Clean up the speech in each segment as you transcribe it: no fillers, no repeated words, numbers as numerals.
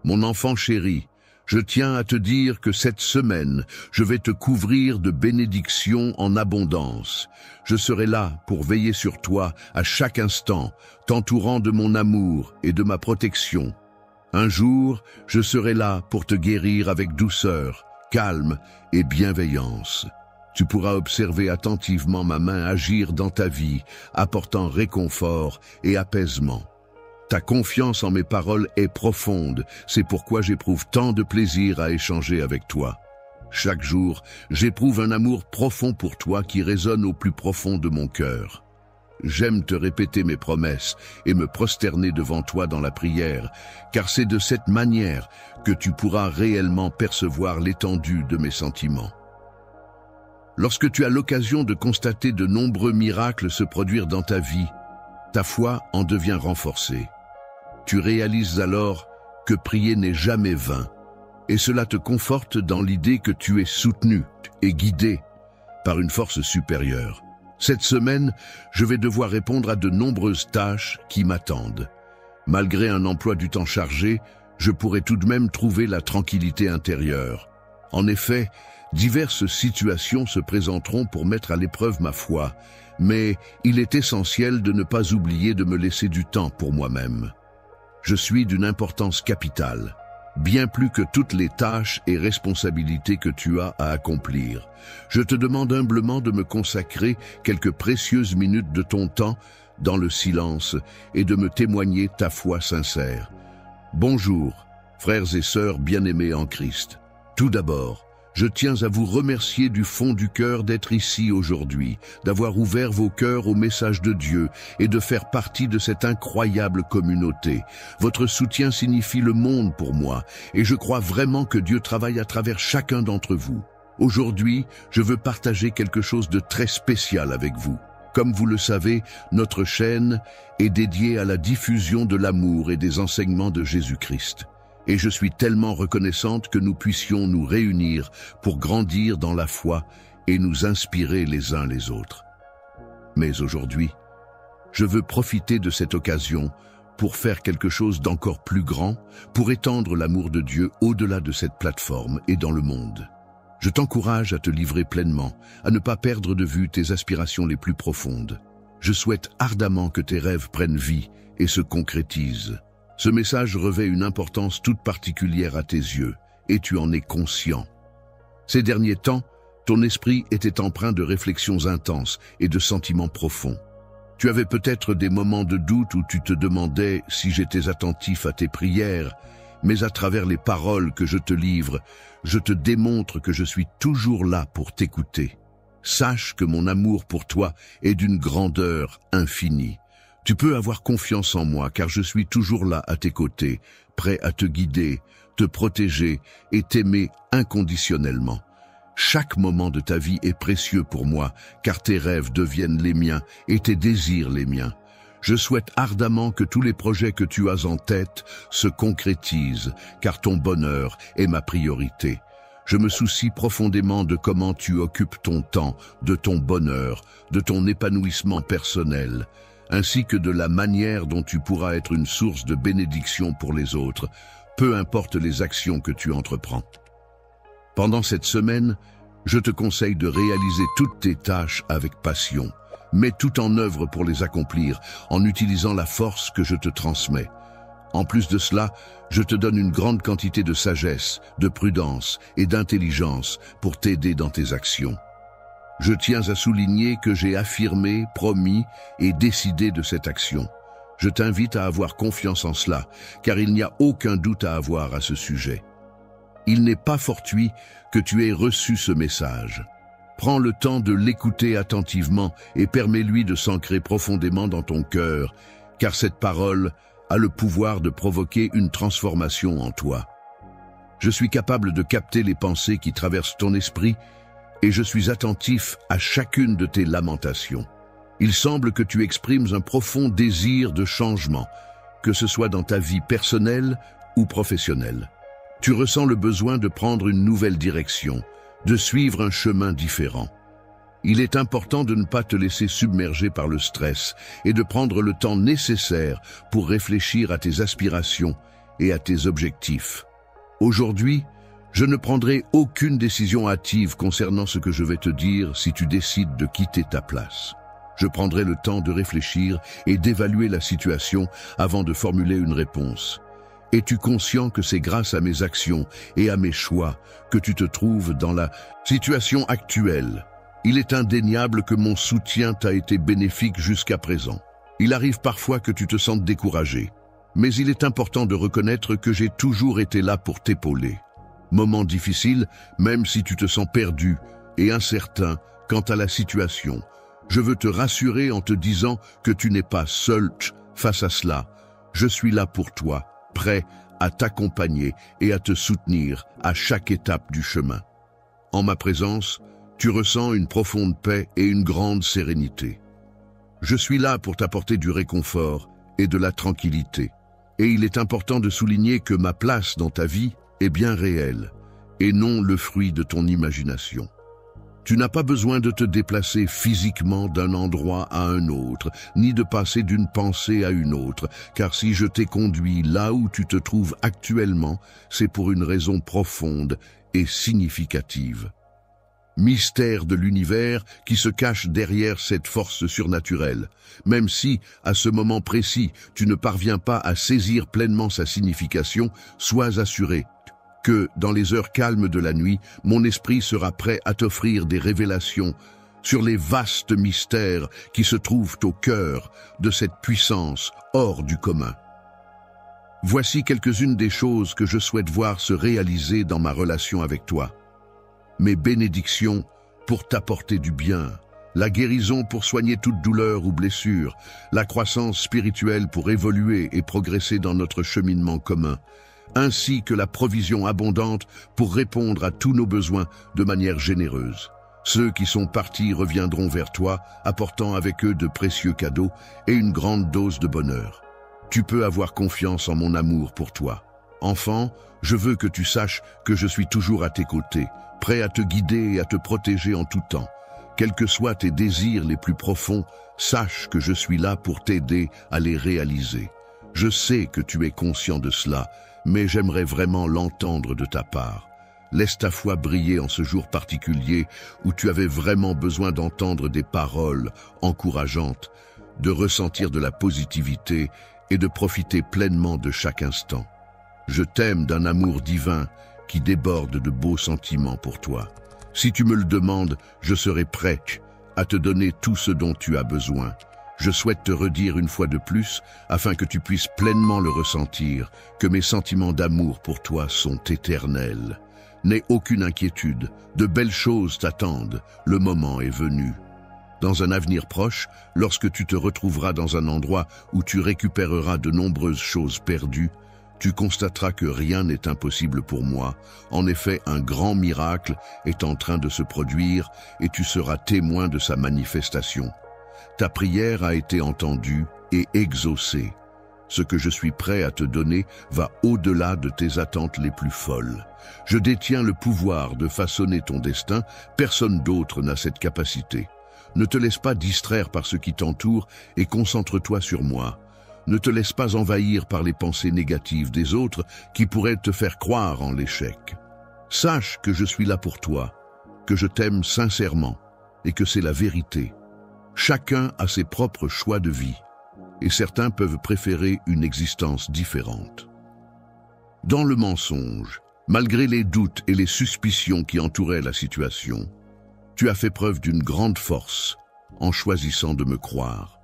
Mon enfant chéri, je tiens à te dire que cette semaine, je vais te couvrir de bénédictions en abondance. Je serai là pour veiller sur toi à chaque instant, t'entourant de mon amour et de ma protection. Un jour, je serai là pour te guérir avec douceur, calme et bienveillance. Tu pourras observer attentivement ma main agir dans ta vie, apportant réconfort et apaisement. Ta confiance en mes paroles est profonde, c'est pourquoi j'éprouve tant de plaisir à échanger avec toi. Chaque jour, j'éprouve un amour profond pour toi qui résonne au plus profond de mon cœur. J'aime te répéter mes promesses et me prosterner devant toi dans la prière, car c'est de cette manière que tu pourras réellement percevoir l'étendue de mes sentiments. Lorsque tu as l'occasion de constater de nombreux miracles se produire dans ta vie, ta foi en devient renforcée. Tu réalises alors que prier n'est jamais vain, et cela te conforte dans l'idée que tu es soutenu et guidé par une force supérieure. Cette semaine, je vais devoir répondre à de nombreuses tâches qui m'attendent. Malgré un emploi du temps chargé, je pourrai tout de même trouver la tranquillité intérieure. En effet, diverses situations se présenteront pour mettre à l'épreuve ma foi, mais il est essentiel de ne pas oublier de me laisser du temps pour moi-même. Je suis d'une importance capitale, bien plus que toutes les tâches et responsabilités que tu as à accomplir. Je te demande humblement de me consacrer quelques précieuses minutes de ton temps dans le silence et de me témoigner ta foi sincère. Bonjour, frères et sœurs bien-aimés en Christ. Tout d'abord, je tiens à vous remercier du fond du cœur d'être ici aujourd'hui, d'avoir ouvert vos cœurs au message de Dieu et de faire partie de cette incroyable communauté. Votre soutien signifie le monde pour moi et je crois vraiment que Dieu travaille à travers chacun d'entre vous. Aujourd'hui, je veux partager quelque chose de très spécial avec vous. Comme vous le savez, notre chaîne est dédiée à la diffusion de l'amour et des enseignements de Jésus-Christ. Et je suis tellement reconnaissante que nous puissions nous réunir pour grandir dans la foi et nous inspirer les uns les autres. Mais aujourd'hui, je veux profiter de cette occasion pour faire quelque chose d'encore plus grand, pour étendre l'amour de Dieu au-delà de cette plateforme et dans le monde. Je t'encourage à te livrer pleinement, à ne pas perdre de vue tes aspirations les plus profondes. Je souhaite ardemment que tes rêves prennent vie et se concrétisent. Ce message revêt une importance toute particulière à tes yeux, et tu en es conscient. Ces derniers temps, ton esprit était empreint de réflexions intenses et de sentiments profonds. Tu avais peut-être des moments de doute où tu te demandais si j'étais attentif à tes prières, mais à travers les paroles que je te livre, je te démontre que je suis toujours là pour t'écouter. Sache que mon amour pour toi est d'une grandeur infinie. Tu peux avoir confiance en moi car je suis toujours là à tes côtés, prêt à te guider, te protéger et t'aimer inconditionnellement. Chaque moment de ta vie est précieux pour moi car tes rêves deviennent les miens et tes désirs les miens. Je souhaite ardemment que tous les projets que tu as en tête se concrétisent car ton bonheur est ma priorité. Je me soucie profondément de comment tu occupes ton temps, de ton bonheur, de ton épanouissement personnel, ainsi que de la manière dont tu pourras être une source de bénédiction pour les autres, peu importe les actions que tu entreprends. Pendant cette semaine, je te conseille de réaliser toutes tes tâches avec passion. Mets tout en œuvre pour les accomplir, en utilisant la force que je te transmets. En plus de cela, je te donne une grande quantité de sagesse, de prudence et d'intelligence pour t'aider dans tes actions. Je tiens à souligner que j'ai affirmé, promis et décidé de cette action. Je t'invite à avoir confiance en cela, car il n'y a aucun doute à avoir à ce sujet. Il n'est pas fortuit que tu aies reçu ce message. Prends le temps de l'écouter attentivement et permets-lui de s'ancrer profondément dans ton cœur, car cette parole a le pouvoir de provoquer une transformation en toi. Je suis capable de capter les pensées qui traversent ton esprit et je suis attentif à chacune de tes lamentations. Il semble que tu exprimes un profond désir de changement, que ce soit dans ta vie personnelle ou professionnelle. Tu ressens le besoin de prendre une nouvelle direction, de suivre un chemin différent. Il est important de ne pas te laisser submerger par le stress et de prendre le temps nécessaire pour réfléchir à tes aspirations et à tes objectifs. Aujourd'hui, je ne prendrai aucune décision hâtive concernant ce que je vais te dire si tu décides de quitter ta place. Je prendrai le temps de réfléchir et d'évaluer la situation avant de formuler une réponse. Es-tu conscient que c'est grâce à mes actions et à mes choix que tu te trouves dans la situation actuelle? Il est indéniable que mon soutien t'a été bénéfique jusqu'à présent. Il arrive parfois que tu te sentes découragé, mais il est important de reconnaître que j'ai toujours été là pour t'épauler. Moment difficile, même si tu te sens perdu et incertain quant à la situation, je veux te rassurer en te disant que tu n'es pas seul face à cela. Je suis là pour toi, prêt à t'accompagner et à te soutenir à chaque étape du chemin. En ma présence, tu ressens une profonde paix et une grande sérénité. Je suis là pour t'apporter du réconfort et de la tranquillité. Et il est important de souligner que ma place dans ta vie est bien réelle et non le fruit de ton imagination. Tu n'as pas besoin de te déplacer physiquement d'un endroit à un autre, ni de passer d'une pensée à une autre, car si je t'ai conduit là où tu te trouves actuellement, c'est pour une raison profonde et significative. Mystère de l'univers qui se cache derrière cette force surnaturelle. Même si, à ce moment précis, tu ne parviens pas à saisir pleinement sa signification, sois assuré que, dans les heures calmes de la nuit, mon esprit sera prêt à t'offrir des révélations sur les vastes mystères qui se trouvent au cœur de cette puissance hors du commun. Voici quelques-unes des choses que je souhaite voir se réaliser dans ma relation avec toi. Mes bénédictions pour t'apporter du bien, la guérison pour soigner toute douleur ou blessure, la croissance spirituelle pour évoluer et progresser dans notre cheminement commun, ainsi que la provision abondante pour répondre à tous nos besoins de manière généreuse. Ceux qui sont partis reviendront vers toi, apportant avec eux de précieux cadeaux et une grande dose de bonheur. Tu peux avoir confiance en mon amour pour toi. Enfant, je veux que tu saches que je suis toujours à tes côtés, prêt à te guider et à te protéger en tout temps. Quels que soient tes désirs les plus profonds, sache que je suis là pour t'aider à les réaliser. Je sais que tu es conscient de cela, mais j'aimerais vraiment l'entendre de ta part. Laisse ta foi briller en ce jour particulier où tu avais vraiment besoin d'entendre des paroles encourageantes, de ressentir de la positivité et de profiter pleinement de chaque instant. Je t'aime d'un amour divin qui déborde de beaux sentiments pour toi. Si tu me le demandes, je serai prêt à te donner tout ce dont tu as besoin. Je souhaite te redire une fois de plus, afin que tu puisses pleinement le ressentir, que mes sentiments d'amour pour toi sont éternels. N'aie aucune inquiétude, de belles choses t'attendent, le moment est venu. Dans un avenir proche, lorsque tu te retrouveras dans un endroit où tu récupéreras de nombreuses choses perdues, tu constateras que rien n'est impossible pour moi. En effet, un grand miracle est en train de se produire et tu seras témoin de sa manifestation. Ta prière a été entendue et exaucée. Ce que je suis prêt à te donner va au-delà de tes attentes les plus folles. Je détiens le pouvoir de façonner ton destin, personne d'autre n'a cette capacité. Ne te laisse pas distraire par ce qui t'entoure et concentre-toi sur moi. Ne te laisse pas envahir par les pensées négatives des autres qui pourraient te faire croire en l'échec. Sache que je suis là pour toi, que je t'aime sincèrement et que c'est la vérité. Chacun a ses propres choix de vie, et certains peuvent préférer une existence différente. Dans le mensonge, malgré les doutes et les suspicions qui entouraient la situation, tu as fait preuve d'une grande force en choisissant de me croire.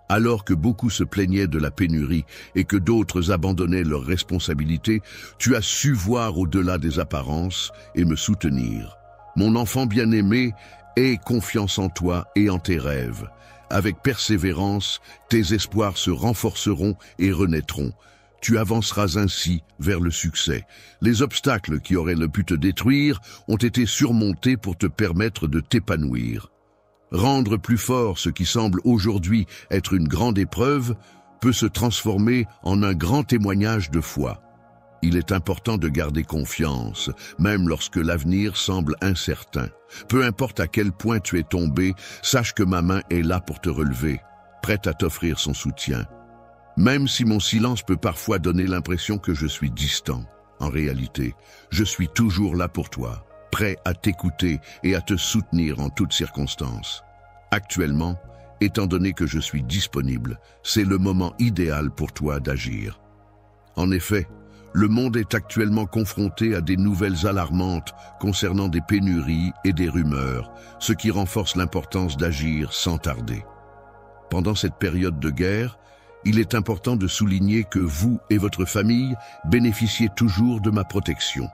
Alors que beaucoup se plaignaient de la pénurie et que d'autres abandonnaient leurs responsabilités, tu as su voir au-delà des apparences et me soutenir. Mon enfant bien-aimé, aie confiance en toi et en tes rêves. Avec persévérance, tes espoirs se renforceront et renaîtront. Tu avanceras ainsi vers le succès. Les obstacles qui auraient pu te détruire ont été surmontés pour te permettre de t'épanouir. Rendre plus fort ce qui semble aujourd'hui être une grande épreuve peut se transformer en un grand témoignage de foi. Il est important de garder confiance, même lorsque l'avenir semble incertain. Peu importe à quel point tu es tombé, sache que ma main est là pour te relever, prête à t'offrir son soutien. Même si mon silence peut parfois donner l'impression que je suis distant, en réalité, je suis toujours là pour toi, prêt à t'écouter et à te soutenir en toutes circonstances. Actuellement, étant donné que je suis disponible, c'est le moment idéal pour toi d'agir. En effet, le monde est actuellement confronté à des nouvelles alarmantes concernant des pénuries et des rumeurs, ce qui renforce l'importance d'agir sans tarder. Pendant cette période de guerre, il est important de souligner que vous et votre famille bénéficiez toujours de ma protection.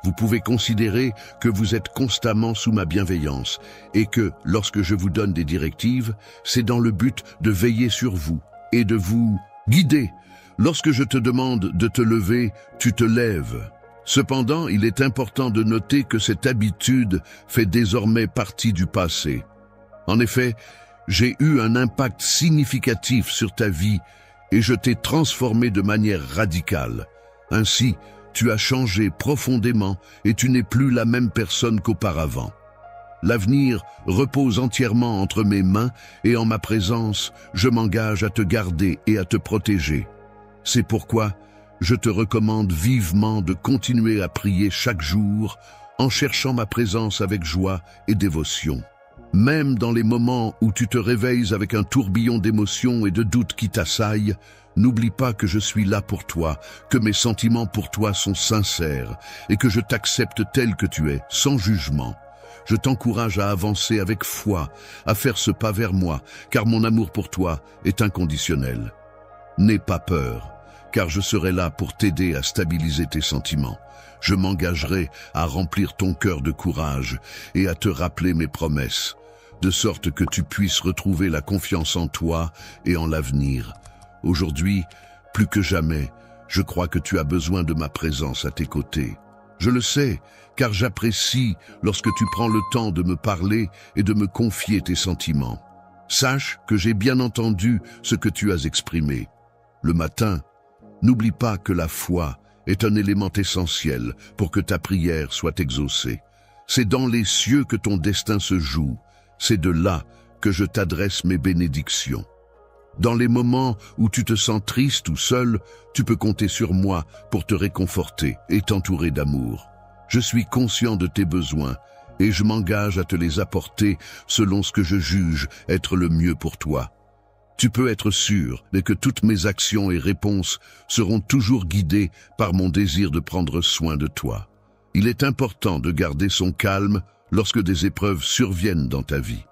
Vous pouvez considérer que vous êtes constamment sous ma bienveillance et que, lorsque je vous donne des directives, c'est dans le but de veiller sur vous et de vous guider. Lorsque je te demande de te lever, tu te lèves. Cependant, il est important de noter que cette habitude fait désormais partie du passé. En effet, j'ai eu un impact significatif sur ta vie et je t'ai transformé de manière radicale. Ainsi, tu as changé profondément et tu n'es plus la même personne qu'auparavant. L'avenir repose entièrement entre mes mains et en ma présence, je m'engage à te garder et à te protéger. C'est pourquoi je te recommande vivement de continuer à prier chaque jour en cherchant ma présence avec joie et dévotion. Même dans les moments où tu te réveilles avec un tourbillon d'émotions et de doutes qui t'assaillent, n'oublie pas que je suis là pour toi, que mes sentiments pour toi sont sincères et que je t'accepte tel que tu es, sans jugement. Je t'encourage à avancer avec foi, à faire ce pas vers moi, car mon amour pour toi est inconditionnel. N'aie pas peur, car je serai là pour t'aider à stabiliser tes sentiments. Je m'engagerai à remplir ton cœur de courage et à te rappeler mes promesses, de sorte que tu puisses retrouver la confiance en toi et en l'avenir. Aujourd'hui, plus que jamais, je crois que tu as besoin de ma présence à tes côtés. Je le sais, car j'apprécie lorsque tu prends le temps de me parler et de me confier tes sentiments. Sache que j'ai bien entendu ce que tu as exprimé. Le matin, n'oublie pas que la foi est un élément essentiel pour que ta prière soit exaucée. C'est dans les cieux que ton destin se joue. C'est de là que je t'adresse mes bénédictions. Dans les moments où tu te sens triste ou seul, tu peux compter sur moi pour te réconforter et t'entourer d'amour. Je suis conscient de tes besoins et je m'engage à te les apporter selon ce que je juge être le mieux pour toi. Tu peux être sûr que toutes mes actions et réponses seront toujours guidées par mon désir de prendre soin de toi. Il est important de garder son calme lorsque des épreuves surviennent dans ta vie.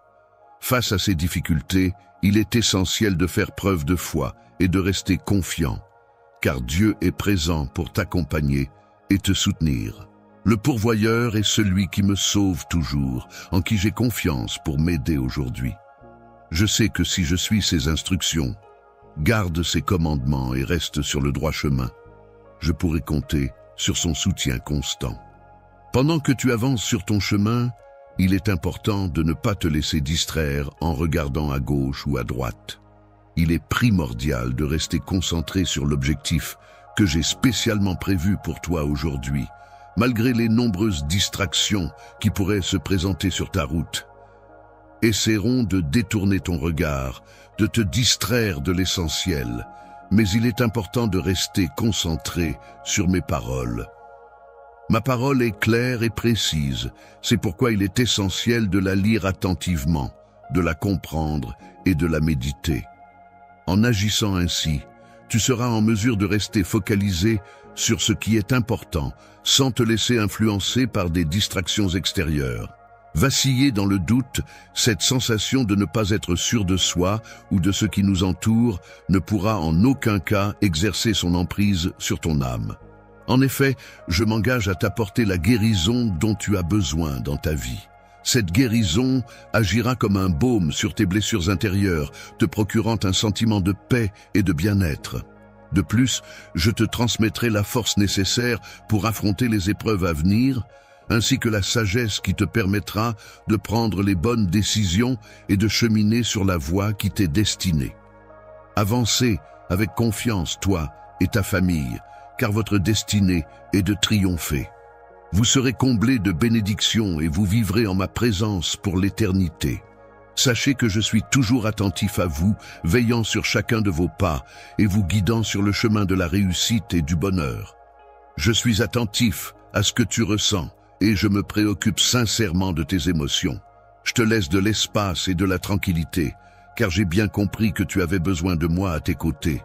Face à ces difficultés, il est essentiel de faire preuve de foi et de rester confiant, car Dieu est présent pour t'accompagner et te soutenir. Le pourvoyeur est celui qui me sauve toujours, en qui j'ai confiance pour m'aider aujourd'hui. Je sais que si je suis ses instructions, garde ses commandements et reste sur le droit chemin, je pourrai compter sur son soutien constant. Pendant que tu avances sur ton chemin, il est important de ne pas te laisser distraire en regardant à gauche ou à droite. Il est primordial de rester concentré sur l'objectif que j'ai spécialement prévu pour toi aujourd'hui, malgré les nombreuses distractions qui pourraient se présenter sur ta route. Essaieront de détourner ton regard, de te distraire de l'essentiel, mais il est important de rester concentré sur mes paroles. Ma parole est claire et précise, c'est pourquoi il est essentiel de la lire attentivement, de la comprendre et de la méditer. En agissant ainsi, tu seras en mesure de rester focalisé sur ce qui est important, sans te laisser influencer par des distractions extérieures. Vaciller dans le doute, cette sensation de ne pas être sûr de soi ou de ce qui nous entoure, ne pourra en aucun cas exercer son emprise sur ton âme. En effet, je m'engage à t'apporter la guérison dont tu as besoin dans ta vie. Cette guérison agira comme un baume sur tes blessures intérieures, te procurant un sentiment de paix et de bien-être. De plus, je te transmettrai la force nécessaire pour affronter les épreuves à venir, ainsi que la sagesse qui te permettra de prendre les bonnes décisions et de cheminer sur la voie qui t'est destinée. Avancez avec confiance, toi et ta famille, car votre destinée est de triompher. Vous serez comblés de bénédictions et vous vivrez en ma présence pour l'éternité. Sachez que je suis toujours attentif à vous, veillant sur chacun de vos pas et vous guidant sur le chemin de la réussite et du bonheur. Je suis attentif à ce que tu ressens et je me préoccupe sincèrement de tes émotions. Je te laisse de l'espace et de la tranquillité, car j'ai bien compris que tu avais besoin de moi à tes côtés.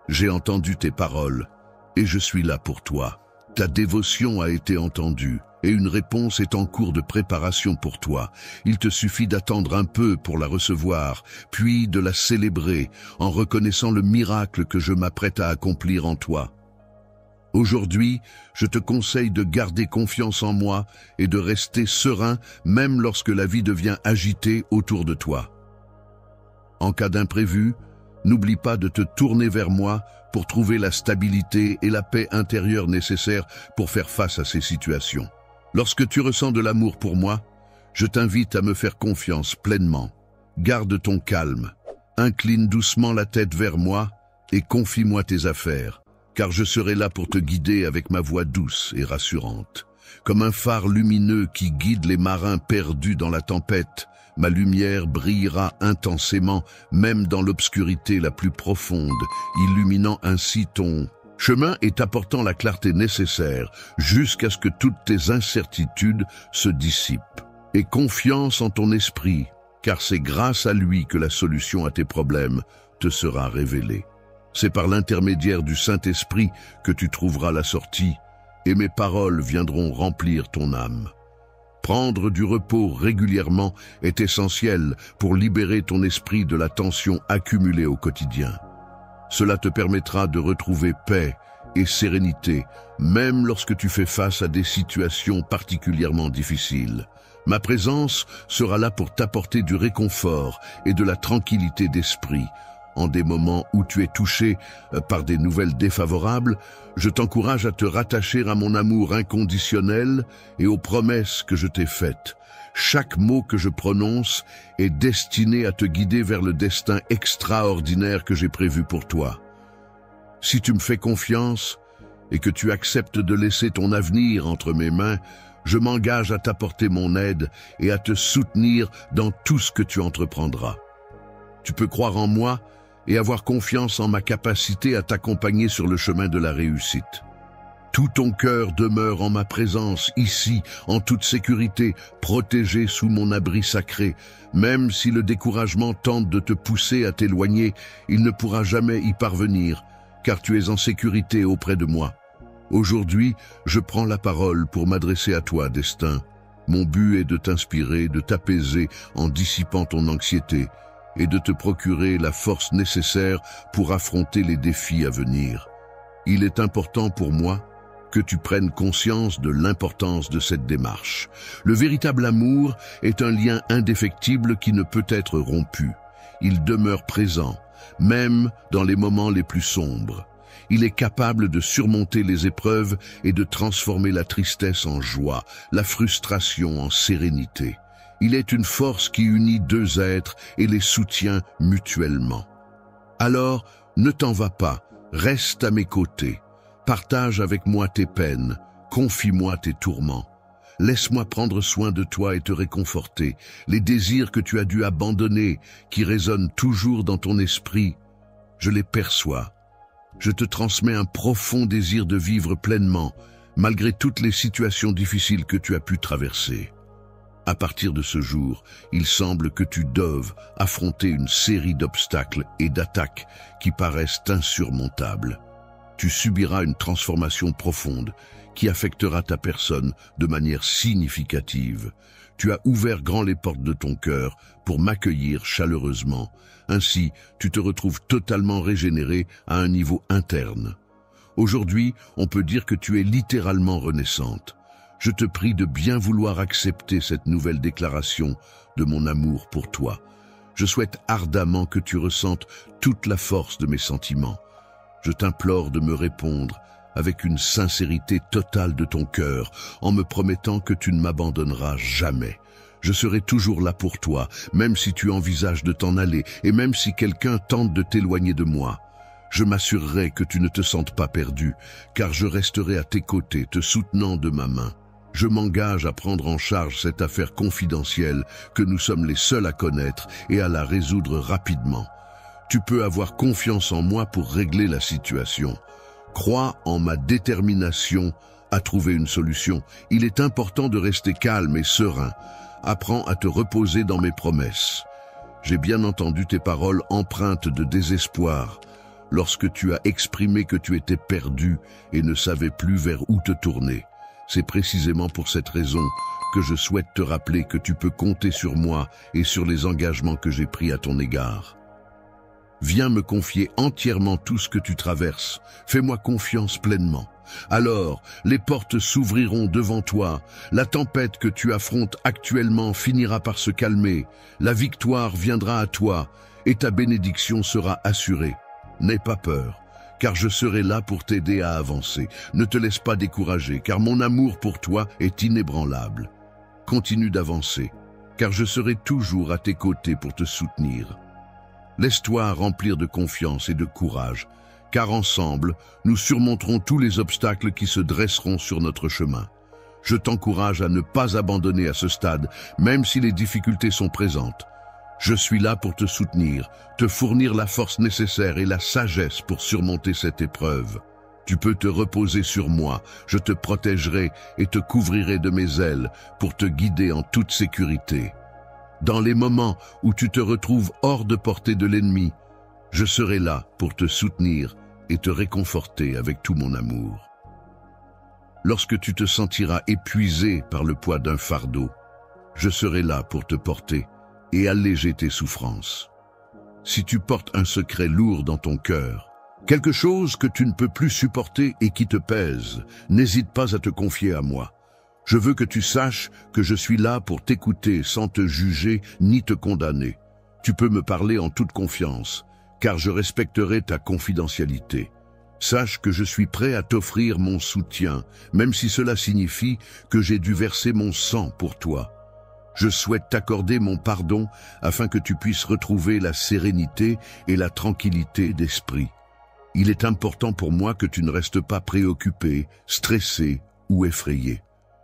J'ai entendu tes paroles et je suis là pour toi. Ta dévotion a été entendue et une réponse est en cours de préparation pour toi. Il te suffit d'attendre un peu pour la recevoir, puis de la célébrer en reconnaissant le miracle que je m'apprête à accomplir en toi. Aujourd'hui, je te conseille de garder confiance en moi et de rester serein même lorsque la vie devient agitée autour de toi. En cas d'imprévu, n'oublie pas de te tourner vers moi pour trouver la stabilité et la paix intérieure nécessaires pour faire face à ces situations. Lorsque tu ressens de l'amour pour moi, je t'invite à me faire confiance pleinement. Garde ton calme, incline doucement la tête vers moi et confie-moi tes affaires, car je serai là pour te guider avec ma voix douce et rassurante. Comme un phare lumineux qui guide les marins perdus dans la tempête, ma lumière brillera intensément, même dans l'obscurité la plus profonde, illuminant ainsi ton chemin et t'apportant la clarté nécessaire jusqu'à ce que toutes tes incertitudes se dissipent. Aie confiance en ton esprit, car c'est grâce à lui que la solution à tes problèmes te sera révélée. C'est par l'intermédiaire du Saint-Esprit que tu trouveras la sortie, et mes paroles viendront remplir ton âme. Prendre du repos régulièrement est essentiel pour libérer ton esprit de la tension accumulée au quotidien. Cela te permettra de retrouver paix et sérénité, même lorsque tu fais face à des situations particulièrement difficiles. Ma présence sera là pour t'apporter du réconfort et de la tranquillité d'esprit. En des moments où tu es touché par des nouvelles défavorables, je t'encourage à te rattacher à mon amour inconditionnel et aux promesses que je t'ai faites. Chaque mot que je prononce est destiné à te guider vers le destin extraordinaire que j'ai prévu pour toi. Si tu me fais confiance et que tu acceptes de laisser ton avenir entre mes mains, je m'engage à t'apporter mon aide et à te soutenir dans tout ce que tu entreprendras. Tu peux croire en moi et avoir confiance en ma capacité à t'accompagner sur le chemin de la réussite. Tout ton cœur demeure en ma présence, ici, en toute sécurité, protégé sous mon abri sacré. Même si le découragement tente de te pousser à t'éloigner, il ne pourra jamais y parvenir, car tu es en sécurité auprès de moi. Aujourd'hui, je prends la parole pour m'adresser à toi, destin. Mon but est de t'inspirer, de t'apaiser en dissipant ton anxiété, et de te procurer la force nécessaire pour affronter les défis à venir. Il est important pour moi que tu prennes conscience de l'importance de cette démarche. Le véritable amour est un lien indéfectible qui ne peut être rompu. Il demeure présent, même dans les moments les plus sombres. Il est capable de surmonter les épreuves et de transformer la tristesse en joie, la frustration en sérénité. Il est une force qui unit deux êtres et les soutient mutuellement. Alors, ne t'en va pas, reste à mes côtés. Partage avec moi tes peines, confie-moi tes tourments. Laisse-moi prendre soin de toi et te réconforter. Les désirs que tu as dû abandonner, qui résonnent toujours dans ton esprit, je les perçois. Je te transmets un profond désir de vivre pleinement, malgré toutes les situations difficiles que tu as pu traverser. À partir de ce jour, il semble que tu doives affronter une série d'obstacles et d'attaques qui paraissent insurmontables. Tu subiras une transformation profonde qui affectera ta personne de manière significative. Tu as ouvert grand les portes de ton cœur pour m'accueillir chaleureusement. Ainsi, tu te retrouves totalement régénéré à un niveau interne. Aujourd'hui, on peut dire que tu es littéralement renaissante. Je te prie de bien vouloir accepter cette nouvelle déclaration de mon amour pour toi. Je souhaite ardemment que tu ressentes toute la force de mes sentiments. Je t'implore de me répondre avec une sincérité totale de ton cœur, en me promettant que tu ne m'abandonneras jamais. Je serai toujours là pour toi, même si tu envisages de t'en aller, et même si quelqu'un tente de t'éloigner de moi. Je m'assurerai que tu ne te sentes pas perdu, car je resterai à tes côtés, te soutenant de ma main. Je m'engage à prendre en charge cette affaire confidentielle que nous sommes les seuls à connaître et à la résoudre rapidement. Tu peux avoir confiance en moi pour régler la situation. Crois en ma détermination à trouver une solution. Il est important de rester calme et serein. Apprends à te reposer dans mes promesses. J'ai bien entendu tes paroles empreintes de désespoir lorsque tu as exprimé que tu étais perdu et ne savais plus vers où te tourner. C'est précisément pour cette raison que je souhaite te rappeler que tu peux compter sur moi et sur les engagements que j'ai pris à ton égard. Viens me confier entièrement tout ce que tu traverses. Fais-moi confiance pleinement. Alors, les portes s'ouvriront devant toi. La tempête que tu affrontes actuellement finira par se calmer. La victoire viendra à toi et ta bénédiction sera assurée. N'aie pas peur, car je serai là pour t'aider à avancer. Ne te laisse pas décourager, car mon amour pour toi est inébranlable. Continue d'avancer, car je serai toujours à tes côtés pour te soutenir. Laisse-toi remplir de confiance et de courage, car ensemble, nous surmonterons tous les obstacles qui se dresseront sur notre chemin. Je t'encourage à ne pas abandonner à ce stade, même si les difficultés sont présentes. Je suis là pour te soutenir, te fournir la force nécessaire et la sagesse pour surmonter cette épreuve. Tu peux te reposer sur moi, je te protégerai et te couvrirai de mes ailes pour te guider en toute sécurité. Dans les moments où tu te retrouves hors de portée de l'ennemi, je serai là pour te soutenir et te réconforter avec tout mon amour. Lorsque tu te sentiras épuisé par le poids d'un fardeau, je serai là pour te porter et alléger tes souffrances. Si tu portes un secret lourd dans ton cœur, quelque chose que tu ne peux plus supporter et qui te pèse, n'hésite pas à te confier à moi. Je veux que tu saches que je suis là pour t'écouter sans te juger ni te condamner. Tu peux me parler en toute confiance, car je respecterai ta confidentialité. Sache que je suis prêt à t'offrir mon soutien, même si cela signifie que j'ai dû verser mon sang pour toi. Je souhaite t'accorder mon pardon afin que tu puisses retrouver la sérénité et la tranquillité d'esprit. Il est important pour moi que tu ne restes pas préoccupé, stressé ou effrayé.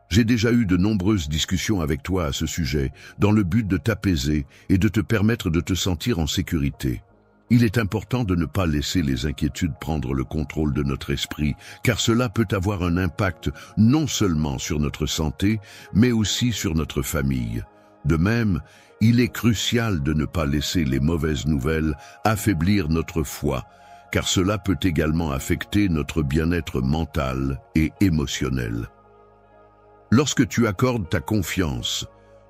J'ai déjà eu de nombreuses discussions avec toi à ce sujet, dans le but de t'apaiser et de te permettre de te sentir en sécurité. Il est important de ne pas laisser les inquiétudes prendre le contrôle de notre esprit, car cela peut avoir un impact non seulement sur notre santé, mais aussi sur notre famille. De même, il est crucial de ne pas laisser les mauvaises nouvelles affaiblir notre foi, car cela peut également affecter notre bien-être mental et émotionnel. Lorsque tu accordes ta confiance,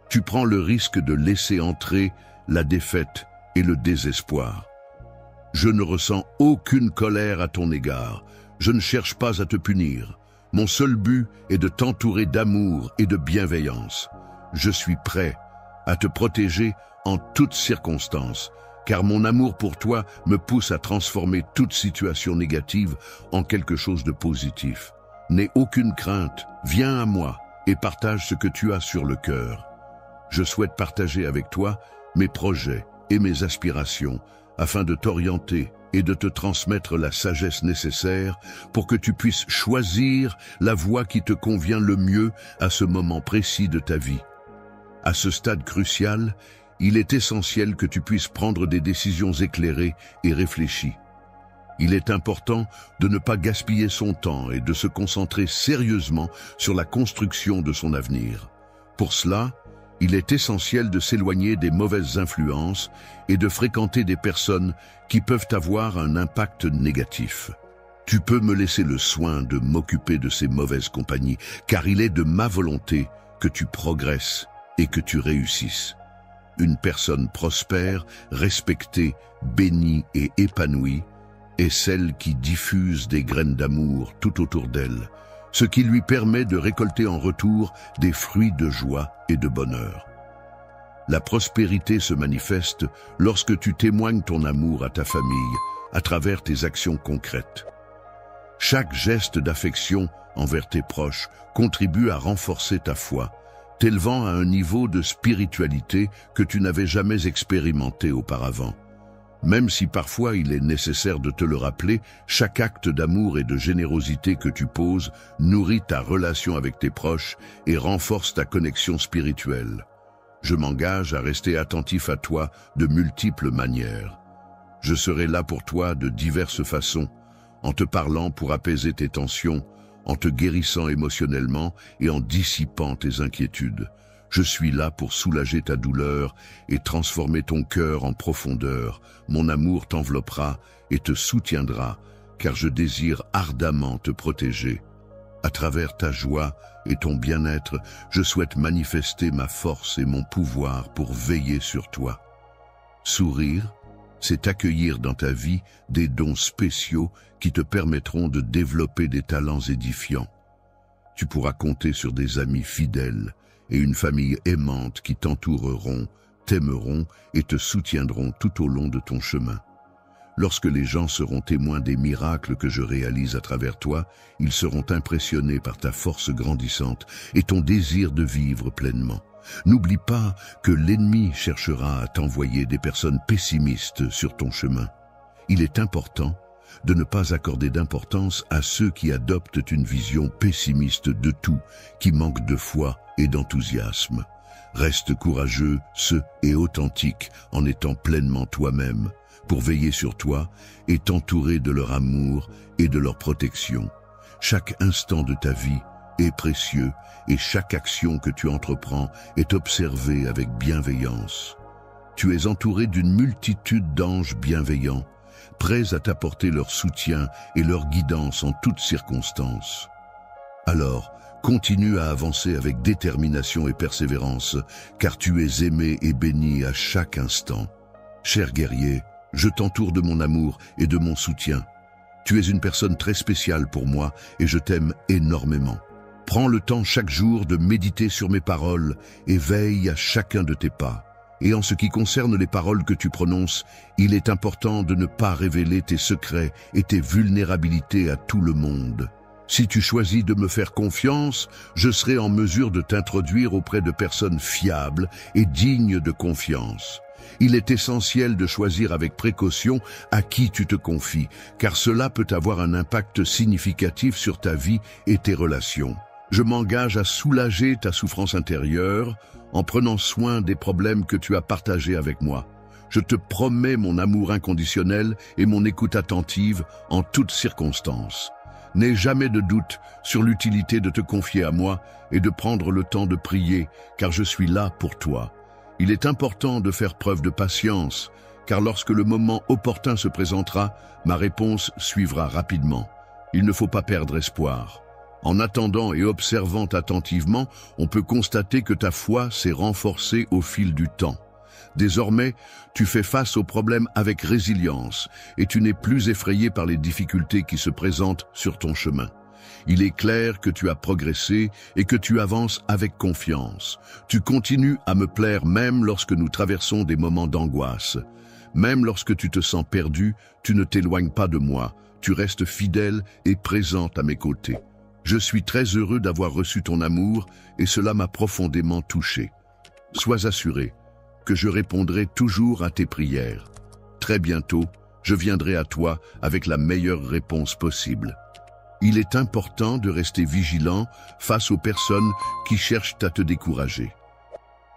tu prends le risque de laisser entrer la défaite et le désespoir. Je ne ressens aucune colère à ton égard. Je ne cherche pas à te punir. Mon seul but est de t'entourer d'amour et de bienveillance. Je suis prêt à te protéger en toutes circonstances, car mon amour pour toi me pousse à transformer toute situation négative en quelque chose de positif. N'aie aucune crainte, viens à moi et partage ce que tu as sur le cœur. Je souhaite partager avec toi mes projets et mes aspirations afin de t'orienter et de te transmettre la sagesse nécessaire pour que tu puisses choisir la voie qui te convient le mieux à ce moment précis de ta vie. À ce stade crucial, il est essentiel que tu puisses prendre des décisions éclairées et réfléchies. Il est important de ne pas gaspiller son temps et de se concentrer sérieusement sur la construction de son avenir. Pour cela, il est essentiel de s'éloigner des mauvaises influences et de fréquenter des personnes qui peuvent avoir un impact négatif. Tu peux me laisser le soin de m'occuper de ces mauvaises compagnies, car il est de ma volonté que tu progresses et que tu réussisses. Une personne prospère, respectée, bénie et épanouie est celle qui diffuse des graines d'amour tout autour d'elle, ce qui lui permet de récolter en retour des fruits de joie et de bonheur. La prospérité se manifeste lorsque tu témoignes ton amour à ta famille à travers tes actions concrètes. Chaque geste d'affection envers tes proches contribue à renforcer ta foi, t'élevant à un niveau de spiritualité que tu n'avais jamais expérimenté auparavant. Même si parfois il est nécessaire de te le rappeler, chaque acte d'amour et de générosité que tu poses nourrit ta relation avec tes proches et renforce ta connexion spirituelle. Je m'engage à rester attentif à toi de multiples manières. Je serai là pour toi de diverses façons, en te parlant pour apaiser tes tensions, en te guérissant émotionnellement et en dissipant tes inquiétudes. Je suis là pour soulager ta douleur et transformer ton cœur en profondeur. Mon amour t'enveloppera et te soutiendra, car je désire ardemment te protéger. À travers ta joie et ton bien-être, je souhaite manifester ma force et mon pouvoir pour veiller sur toi. Sourire, c'est accueillir dans ta vie des dons spéciaux qui te permettront de développer des talents édifiants. Tu pourras compter sur des amis fidèles et une famille aimante qui t'entoureront, t'aimeront et te soutiendront tout au long de ton chemin. Lorsque les gens seront témoins des miracles que je réalise à travers toi, ils seront impressionnés par ta force grandissante et ton désir de vivre pleinement. N'oublie pas que l'ennemi cherchera à t'envoyer des personnes pessimistes sur ton chemin. Il est important de ne pas accorder d'importance à ceux qui adoptent une vision pessimiste de tout, qui manquent de foi et d'enthousiasme. Reste courageux, et authentique en étant pleinement toi-même, pour veiller sur toi et t'entourer de leur amour et de leur protection. Chaque instant de ta vie est précieux et chaque action que tu entreprends est observée avec bienveillance. Tu es entouré d'une multitude d'anges bienveillants, prêts à t'apporter leur soutien et leur guidance en toutes circonstances. Alors, continue à avancer avec détermination et persévérance, car tu es aimé et béni à chaque instant. Cher guerrier, je t'entoure de mon amour et de mon soutien. Tu es une personne très spéciale pour moi et je t'aime énormément. Prends le temps chaque jour de méditer sur mes paroles et veille à chacun de tes pas. Et en ce qui concerne les paroles que tu prononces, il est important de ne pas révéler tes secrets et tes vulnérabilités à tout le monde. Si tu choisis de me faire confiance, je serai en mesure de t'introduire auprès de personnes fiables et dignes de confiance. Il est essentiel de choisir avec précaution à qui tu te confies, car cela peut avoir un impact significatif sur ta vie et tes relations. Je m'engage à soulager ta souffrance intérieure en prenant soin des problèmes que tu as partagés avec moi. Je te promets mon amour inconditionnel et mon écoute attentive en toutes circonstances. N'aie jamais de doute sur l'utilité de te confier à moi et de prendre le temps de prier, car je suis là pour toi. Il est important de faire preuve de patience, car lorsque le moment opportun se présentera, ma réponse suivra rapidement. Il ne faut pas perdre espoir. En attendant et observant attentivement, on peut constater que ta foi s'est renforcée au fil du temps. Désormais, tu fais face aux problèmes avec résilience et tu n'es plus effrayé par les difficultés qui se présentent sur ton chemin. Il est clair que tu as progressé et que tu avances avec confiance. Tu continues à me plaire même lorsque nous traversons des moments d'angoisse. Même lorsque tu te sens perdu, tu ne t'éloignes pas de moi. Tu restes fidèle et présente à mes côtés. Je suis très heureux d'avoir reçu ton amour et cela m'a profondément touché. Sois assuré que je répondrai toujours à tes prières. Très bientôt, je viendrai à toi avec la meilleure réponse possible. Il est important de rester vigilant face aux personnes qui cherchent à te décourager.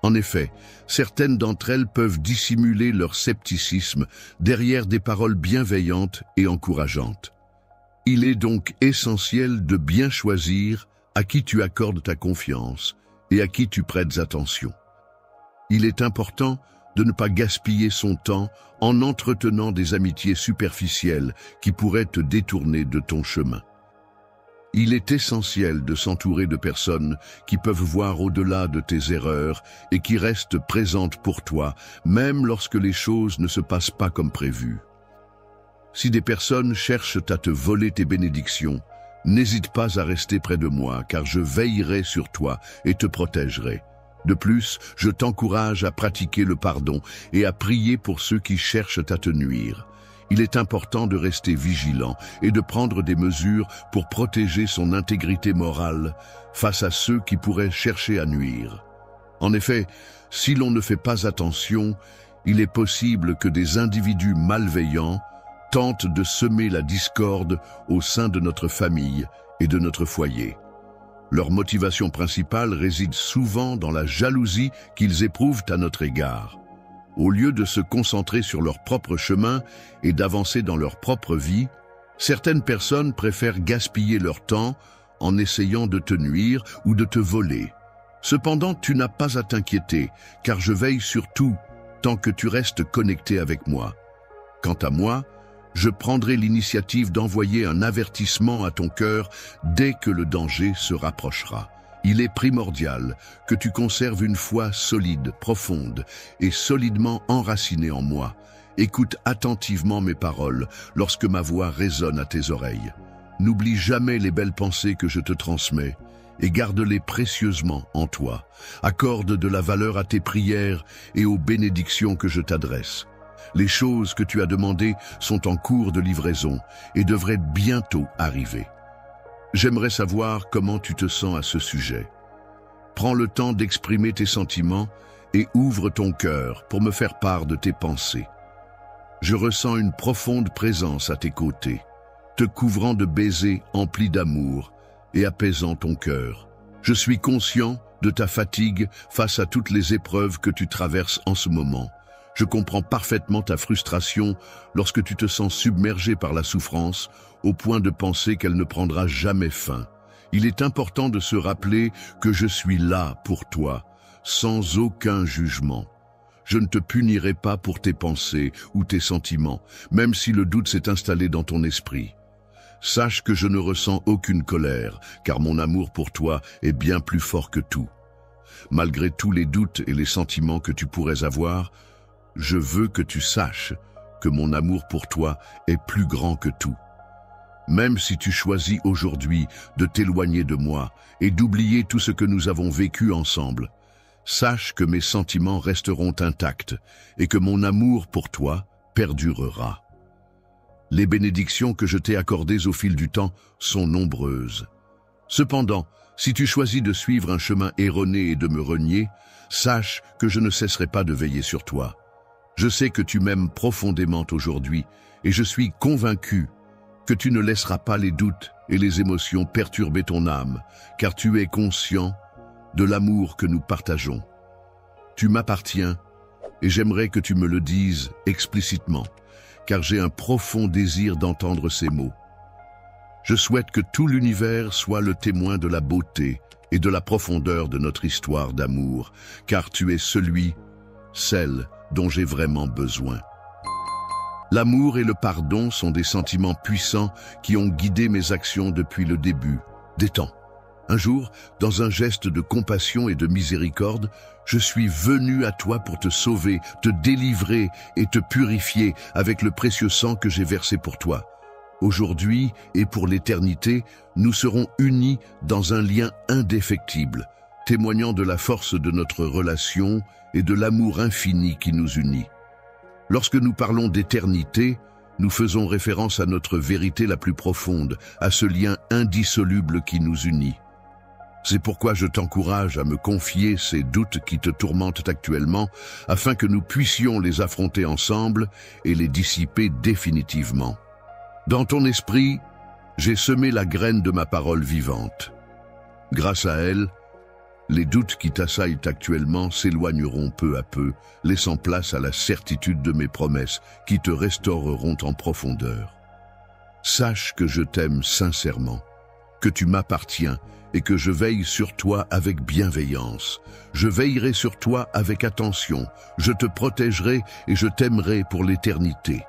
En effet, certaines d'entre elles peuvent dissimuler leur scepticisme derrière des paroles bienveillantes et encourageantes. Il est donc essentiel de bien choisir à qui tu accordes ta confiance et à qui tu prêtes attention. Il est important de ne pas gaspiller son temps en entretenant des amitiés superficielles qui pourraient te détourner de ton chemin. Il est essentiel de s'entourer de personnes qui peuvent voir au-delà de tes erreurs et qui restent présentes pour toi, même lorsque les choses ne se passent pas comme prévu. Si des personnes cherchent à te voler tes bénédictions, n'hésite pas à rester près de moi, car je veillerai sur toi et te protégerai. De plus, je t'encourage à pratiquer le pardon et à prier pour ceux qui cherchent à te nuire. Il est important de rester vigilant et de prendre des mesures pour protéger son intégrité morale face à ceux qui pourraient chercher à nuire. En effet, si l'on ne fait pas attention, Il est possible que des individus malveillants tentent de semer la discorde au sein de notre famille et de notre foyer. Leur motivation principale réside souvent dans la jalousie qu'ils éprouvent à notre égard. Au lieu de se concentrer sur leur propre chemin et d'avancer dans leur propre vie, certaines personnes préfèrent gaspiller leur temps en essayant de te nuire ou de te voler. Cependant, tu n'as pas à t'inquiéter, car je veille sur tout tant que tu restes connecté avec moi. Quant à moi, je prendrai l'initiative d'envoyer un avertissement à ton cœur dès que le danger se rapprochera. Il est primordial que tu conserves une foi solide, profonde et solidement enracinée en moi. Écoute attentivement mes paroles lorsque ma voix résonne à tes oreilles. N'oublie jamais les belles pensées que je te transmets et garde-les précieusement en toi. Accorde de la valeur à tes prières et aux bénédictions que je t'adresse. Les choses que tu as demandées sont en cours de livraison et devraient bientôt arriver. J'aimerais savoir comment tu te sens à ce sujet. Prends le temps d'exprimer tes sentiments et ouvre ton cœur pour me faire part de tes pensées. Je ressens une profonde présence à tes côtés, te couvrant de baisers emplis d'amour et apaisant ton cœur. Je suis conscient de ta fatigue face à toutes les épreuves que tu traverses en ce moment. Je comprends parfaitement ta frustration lorsque tu te sens submergé par la souffrance au point de penser qu'elle ne prendra jamais fin. Il est important de se rappeler que je suis là pour toi, sans aucun jugement. Je ne te punirai pas pour tes pensées ou tes sentiments, même si le doute s'est installé dans ton esprit. Sache que je ne ressens aucune colère, car mon amour pour toi est bien plus fort que tout. Malgré tous les doutes et les sentiments que tu pourrais avoir, je veux que tu saches que mon amour pour toi est plus grand que tout. Même si tu choisis aujourd'hui de t'éloigner de moi et d'oublier tout ce que nous avons vécu ensemble, sache que mes sentiments resteront intacts et que mon amour pour toi perdurera. Les bénédictions que je t'ai accordées au fil du temps sont nombreuses. Cependant, si tu choisis de suivre un chemin erroné et de me renier, sache que je ne cesserai pas de veiller sur toi. Je sais que tu m'aimes profondément aujourd'hui et je suis convaincu que tu ne laisseras pas les doutes et les émotions perturber ton âme, car tu es conscient de l'amour que nous partageons. Tu m'appartiens et j'aimerais que tu me le dises explicitement, car j'ai un profond désir d'entendre ces mots. Je souhaite que tout l'univers soit le témoin de la beauté et de la profondeur de notre histoire d'amour, car tu es celle dont j'ai vraiment besoin. L'amour et le pardon sont des sentiments puissants qui ont guidé mes actions depuis le début des temps. Un jour, dans un geste de compassion et de miséricorde, je suis venu à toi pour te sauver, te délivrer et te purifier avec le précieux sang que j'ai versé pour toi. Aujourd'hui et pour l'éternité, nous serons unis dans un lien indéfectible, témoignant de la force de notre relation et de l'amour infini qui nous unit. Lorsque nous parlons d'éternité, nous faisons référence à notre vérité la plus profonde, à ce lien indissoluble qui nous unit. C'est pourquoi je t'encourage à me confier ces doutes qui te tourmentent actuellement, afin que nous puissions les affronter ensemble et les dissiper définitivement. Dans ton esprit, j'ai semé la graine de ma parole vivante. Grâce à elle, les doutes qui t'assaillent actuellement s'éloigneront peu à peu, laissant place à la certitude de mes promesses qui te restaureront en profondeur. Sache que je t'aime sincèrement, que tu m'appartiens et que je veille sur toi avec bienveillance. Je veillerai sur toi avec attention, je te protégerai et je t'aimerai pour l'éternité.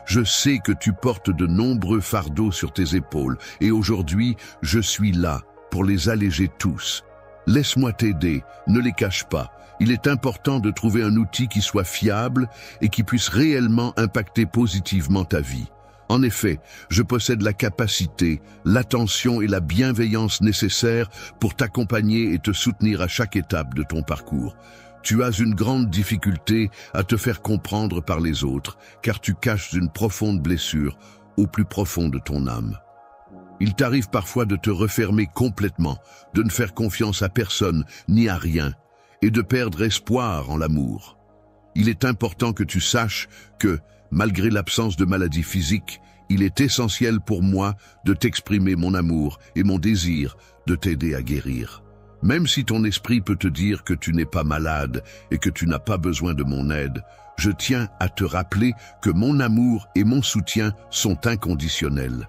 Je sais que tu portes de nombreux fardeaux sur tes épaules et aujourd'hui, je suis là pour les alléger tous. Laisse-moi t'aider, ne les cache pas. Il est important de trouver un outil qui soit fiable et qui puisse réellement impacter positivement ta vie. En effet, je possède la capacité, l'attention et la bienveillance nécessaires pour t'accompagner et te soutenir à chaque étape de ton parcours. Tu as une grande difficulté à te faire comprendre par les autres, car tu caches une profonde blessure au plus profond de ton âme. Il t'arrive parfois de te refermer complètement, de ne faire confiance à personne ni à rien, et de perdre espoir en l'amour. Il est important que tu saches que, malgré l'absence de maladie physique, il est essentiel pour moi de t'exprimer mon amour et mon désir de t'aider à guérir. Même si ton esprit peut te dire que tu n'es pas malade et que tu n'as pas besoin de mon aide, je tiens à te rappeler que mon amour et mon soutien sont inconditionnels.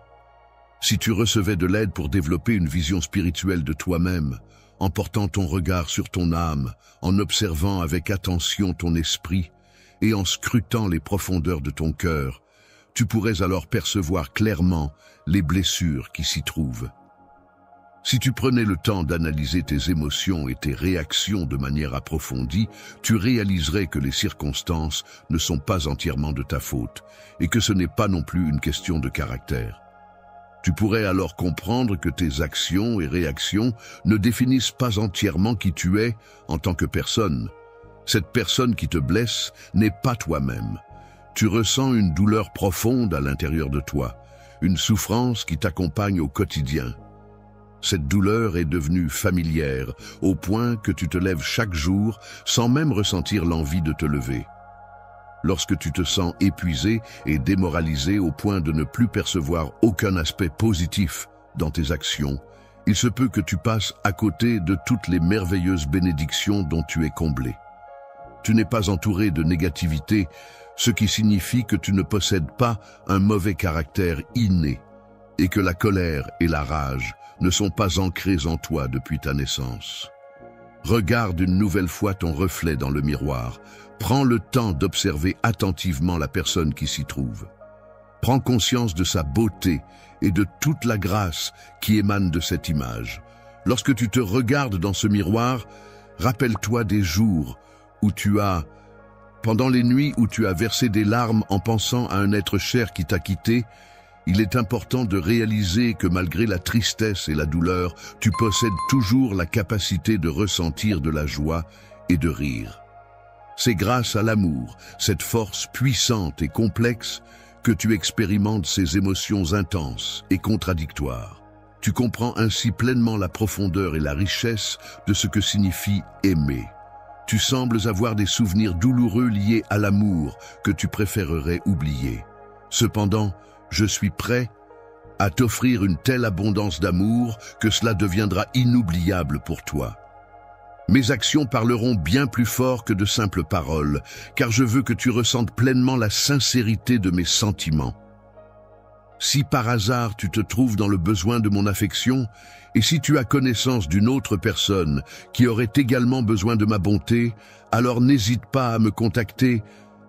Si tu recevais de l'aide pour développer une vision spirituelle de toi-même, en portant ton regard sur ton âme, en observant avec attention ton esprit et en scrutant les profondeurs de ton cœur, tu pourrais alors percevoir clairement les blessures qui s'y trouvent. Si tu prenais le temps d'analyser tes émotions et tes réactions de manière approfondie, tu réaliserais que les circonstances ne sont pas entièrement de ta faute et que ce n'est pas non plus une question de caractère. Tu pourrais alors comprendre que tes actions et réactions ne définissent pas entièrement qui tu es en tant que personne. Cette personne qui te blesse n'est pas toi-même. Tu ressens une douleur profonde à l'intérieur de toi, une souffrance qui t'accompagne au quotidien. Cette douleur est devenue familière, au point que tu te lèves chaque jour sans même ressentir l'envie de te lever. Lorsque tu te sens épuisé et démoralisé au point de ne plus percevoir aucun aspect positif dans tes actions, il se peut que tu passes à côté de toutes les merveilleuses bénédictions dont tu es comblé. Tu n'es pas entouré de négativité, ce qui signifie que tu ne possèdes pas un mauvais caractère inné et que la colère et la rage ne sont pas ancrées en toi depuis ta naissance. Regarde une nouvelle fois ton reflet dans le miroir. Prends le temps d'observer attentivement la personne qui s'y trouve. Prends conscience de sa beauté et de toute la grâce qui émane de cette image. Lorsque tu te regardes dans ce miroir, rappelle-toi des jours où pendant les nuits où tu as versé des larmes en pensant à un être cher qui t'a quitté. Il est important de réaliser que malgré la tristesse et la douleur, tu possèdes toujours la capacité de ressentir de la joie et de rire. C'est grâce à l'amour, cette force puissante et complexe, que tu expérimentes ces émotions intenses et contradictoires. Tu comprends ainsi pleinement la profondeur et la richesse de ce que signifie aimer. Tu sembles avoir des souvenirs douloureux liés à l'amour que tu préférerais oublier. Cependant, je suis prêt à t'offrir une telle abondance d'amour que cela deviendra inoubliable pour toi. Mes actions parleront bien plus fort que de simples paroles, car je veux que tu ressentes pleinement la sincérité de mes sentiments. Si par hasard tu te trouves dans le besoin de mon affection, et si tu as connaissance d'une autre personne qui aurait également besoin de ma bonté, alors n'hésite pas à me contacter,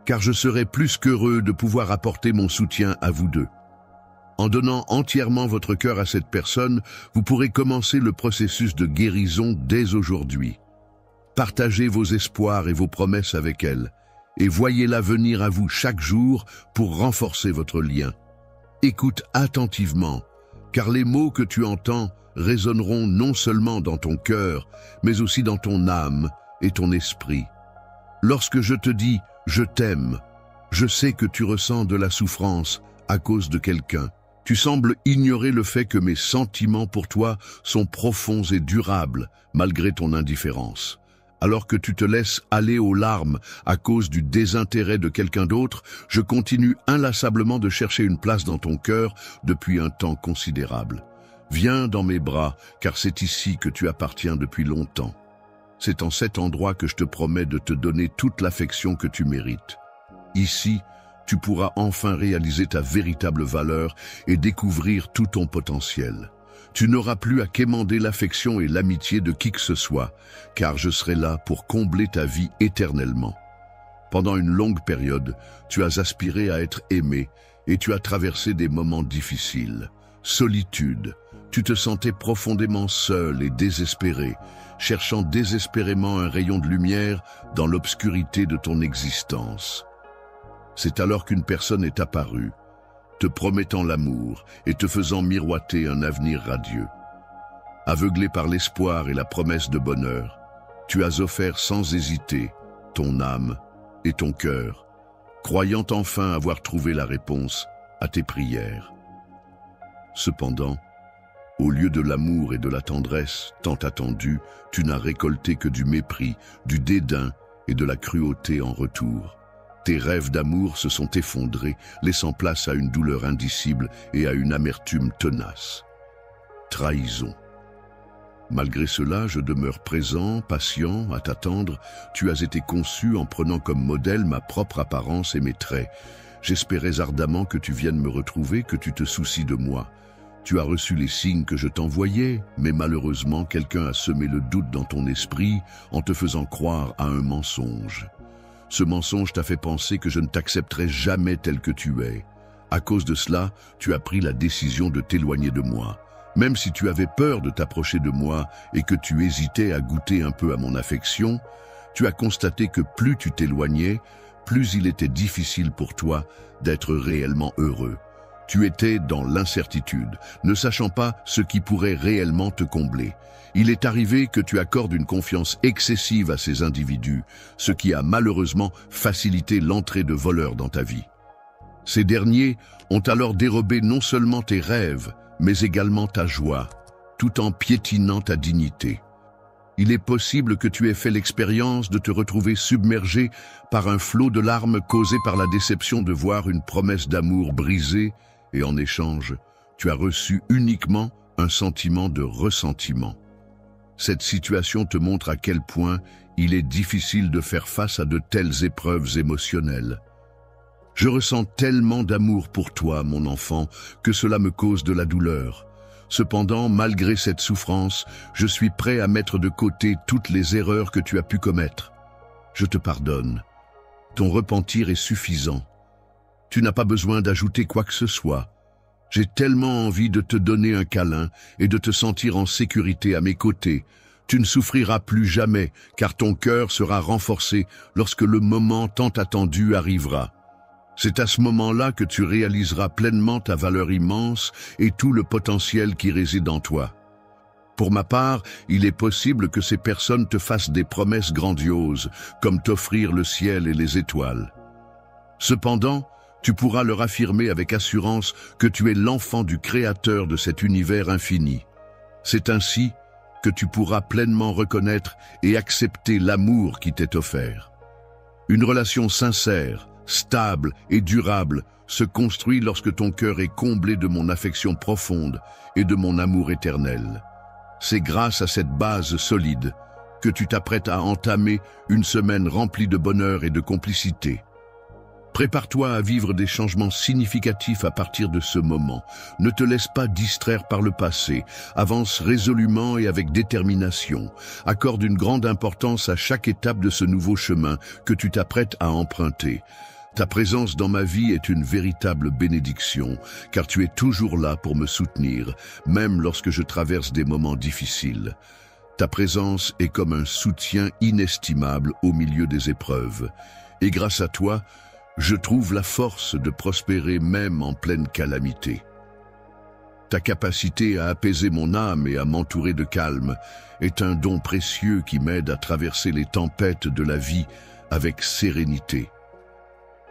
car je serai plus qu'heureux de pouvoir apporter mon soutien à vous deux. En donnant entièrement votre cœur à cette personne, vous pourrez commencer le processus de guérison dès aujourd'hui. Partagez vos espoirs et vos promesses avec elle, et voyez-la venir à vous chaque jour pour renforcer votre lien. Écoute attentivement, car les mots que tu entends résonneront non seulement dans ton cœur, mais aussi dans ton âme et ton esprit. Lorsque je te dis « je t'aime », je sais que tu ressens de la souffrance à cause de quelqu'un. Tu sembles ignorer le fait que mes sentiments pour toi sont profonds et durables, malgré ton indifférence. Alors que tu te laisses aller aux larmes à cause du désintérêt de quelqu'un d'autre, je continue inlassablement de chercher une place dans ton cœur depuis un temps considérable. Viens dans mes bras, car c'est ici que tu appartiens depuis longtemps. C'est en cet endroit que je te promets de te donner toute l'affection que tu mérites. Ici, tu pourras enfin réaliser ta véritable valeur et découvrir tout ton potentiel. Tu n'auras plus à quémander l'affection et l'amitié de qui que ce soit, car je serai là pour combler ta vie éternellement. Pendant une longue période, tu as aspiré à être aimé et tu as traversé des moments difficiles. Solitude, tu te sentais profondément seul et désespéré, cherchant désespérément un rayon de lumière dans l'obscurité de ton existence. C'est alors qu'une personne est apparue, te promettant l'amour et te faisant miroiter un avenir radieux. Aveuglé par l'espoir et la promesse de bonheur, tu as offert sans hésiter ton âme et ton cœur, croyant enfin avoir trouvé la réponse à tes prières. Cependant, au lieu de l'amour et de la tendresse tant attendus, tu n'as récolté que du mépris, du dédain et de la cruauté en retour. Tes rêves d'amour se sont effondrés, laissant place à une douleur indicible et à une amertume tenace. Trahison. Malgré cela, je demeure présent, patient, à t'attendre. Tu as été conçu en prenant comme modèle ma propre apparence et mes traits. J'espérais ardemment que tu viennes me retrouver, que tu te soucies de moi. Tu as reçu les signes que je t'envoyais, mais malheureusement, quelqu'un a semé le doute dans ton esprit en te faisant croire à un mensonge. Ce mensonge t'a fait penser que je ne t'accepterai jamais tel que tu es. À cause de cela, tu as pris la décision de t'éloigner de moi. Même si tu avais peur de t'approcher de moi et que tu hésitais à goûter un peu à mon affection, tu as constaté que plus tu t'éloignais, plus il était difficile pour toi d'être réellement heureux. Tu étais dans l'incertitude, ne sachant pas ce qui pourrait réellement te combler. Il est arrivé que tu accordes une confiance excessive à ces individus, ce qui a malheureusement facilité l'entrée de voleurs dans ta vie. Ces derniers ont alors dérobé non seulement tes rêves, mais également ta joie, tout en piétinant ta dignité. Il est possible que tu aies fait l'expérience de te retrouver submergé par un flot de larmes causé par la déception de voir une promesse d'amour brisée et en échange, tu as reçu uniquement un sentiment de ressentiment. Cette situation te montre à quel point il est difficile de faire face à de telles épreuves émotionnelles. Je ressens tellement d'amour pour toi, mon enfant, que cela me cause de la douleur. Cependant, malgré cette souffrance, je suis prêt à mettre de côté toutes les erreurs que tu as pu commettre. Je te pardonne. Ton repentir est suffisant. Tu n'as pas besoin d'ajouter quoi que ce soit. J'ai tellement envie de te donner un câlin et de te sentir en sécurité à mes côtés. Tu ne souffriras plus jamais, car ton cœur sera renforcé lorsque le moment tant attendu arrivera. C'est à ce moment-là que tu réaliseras pleinement ta valeur immense et tout le potentiel qui réside en toi. Pour ma part, il est possible que ces personnes te fassent des promesses grandioses, comme t'offrir le ciel et les étoiles. Cependant, tu pourras leur affirmer avec assurance que tu es l'enfant du Créateur de cet univers infini. C'est ainsi que tu pourras pleinement reconnaître et accepter l'amour qui t'est offert. Une relation sincère, stable et durable se construit lorsque ton cœur est comblé de mon affection profonde et de mon amour éternel. C'est grâce à cette base solide que tu t'apprêtes à entamer une semaine remplie de bonheur et de complicité. Prépare-toi à vivre des changements significatifs à partir de ce moment. Ne te laisse pas distraire par le passé. Avance résolument et avec détermination. Accorde une grande importance à chaque étape de ce nouveau chemin que tu t'apprêtes à emprunter. Ta présence dans ma vie est une véritable bénédiction, car tu es toujours là pour me soutenir, même lorsque je traverse des moments difficiles. Ta présence est comme un soutien inestimable au milieu des épreuves. Et grâce à toi, je trouve la force de prospérer même en pleine calamité. Ta capacité à apaiser mon âme et à m'entourer de calme est un don précieux qui m'aide à traverser les tempêtes de la vie avec sérénité.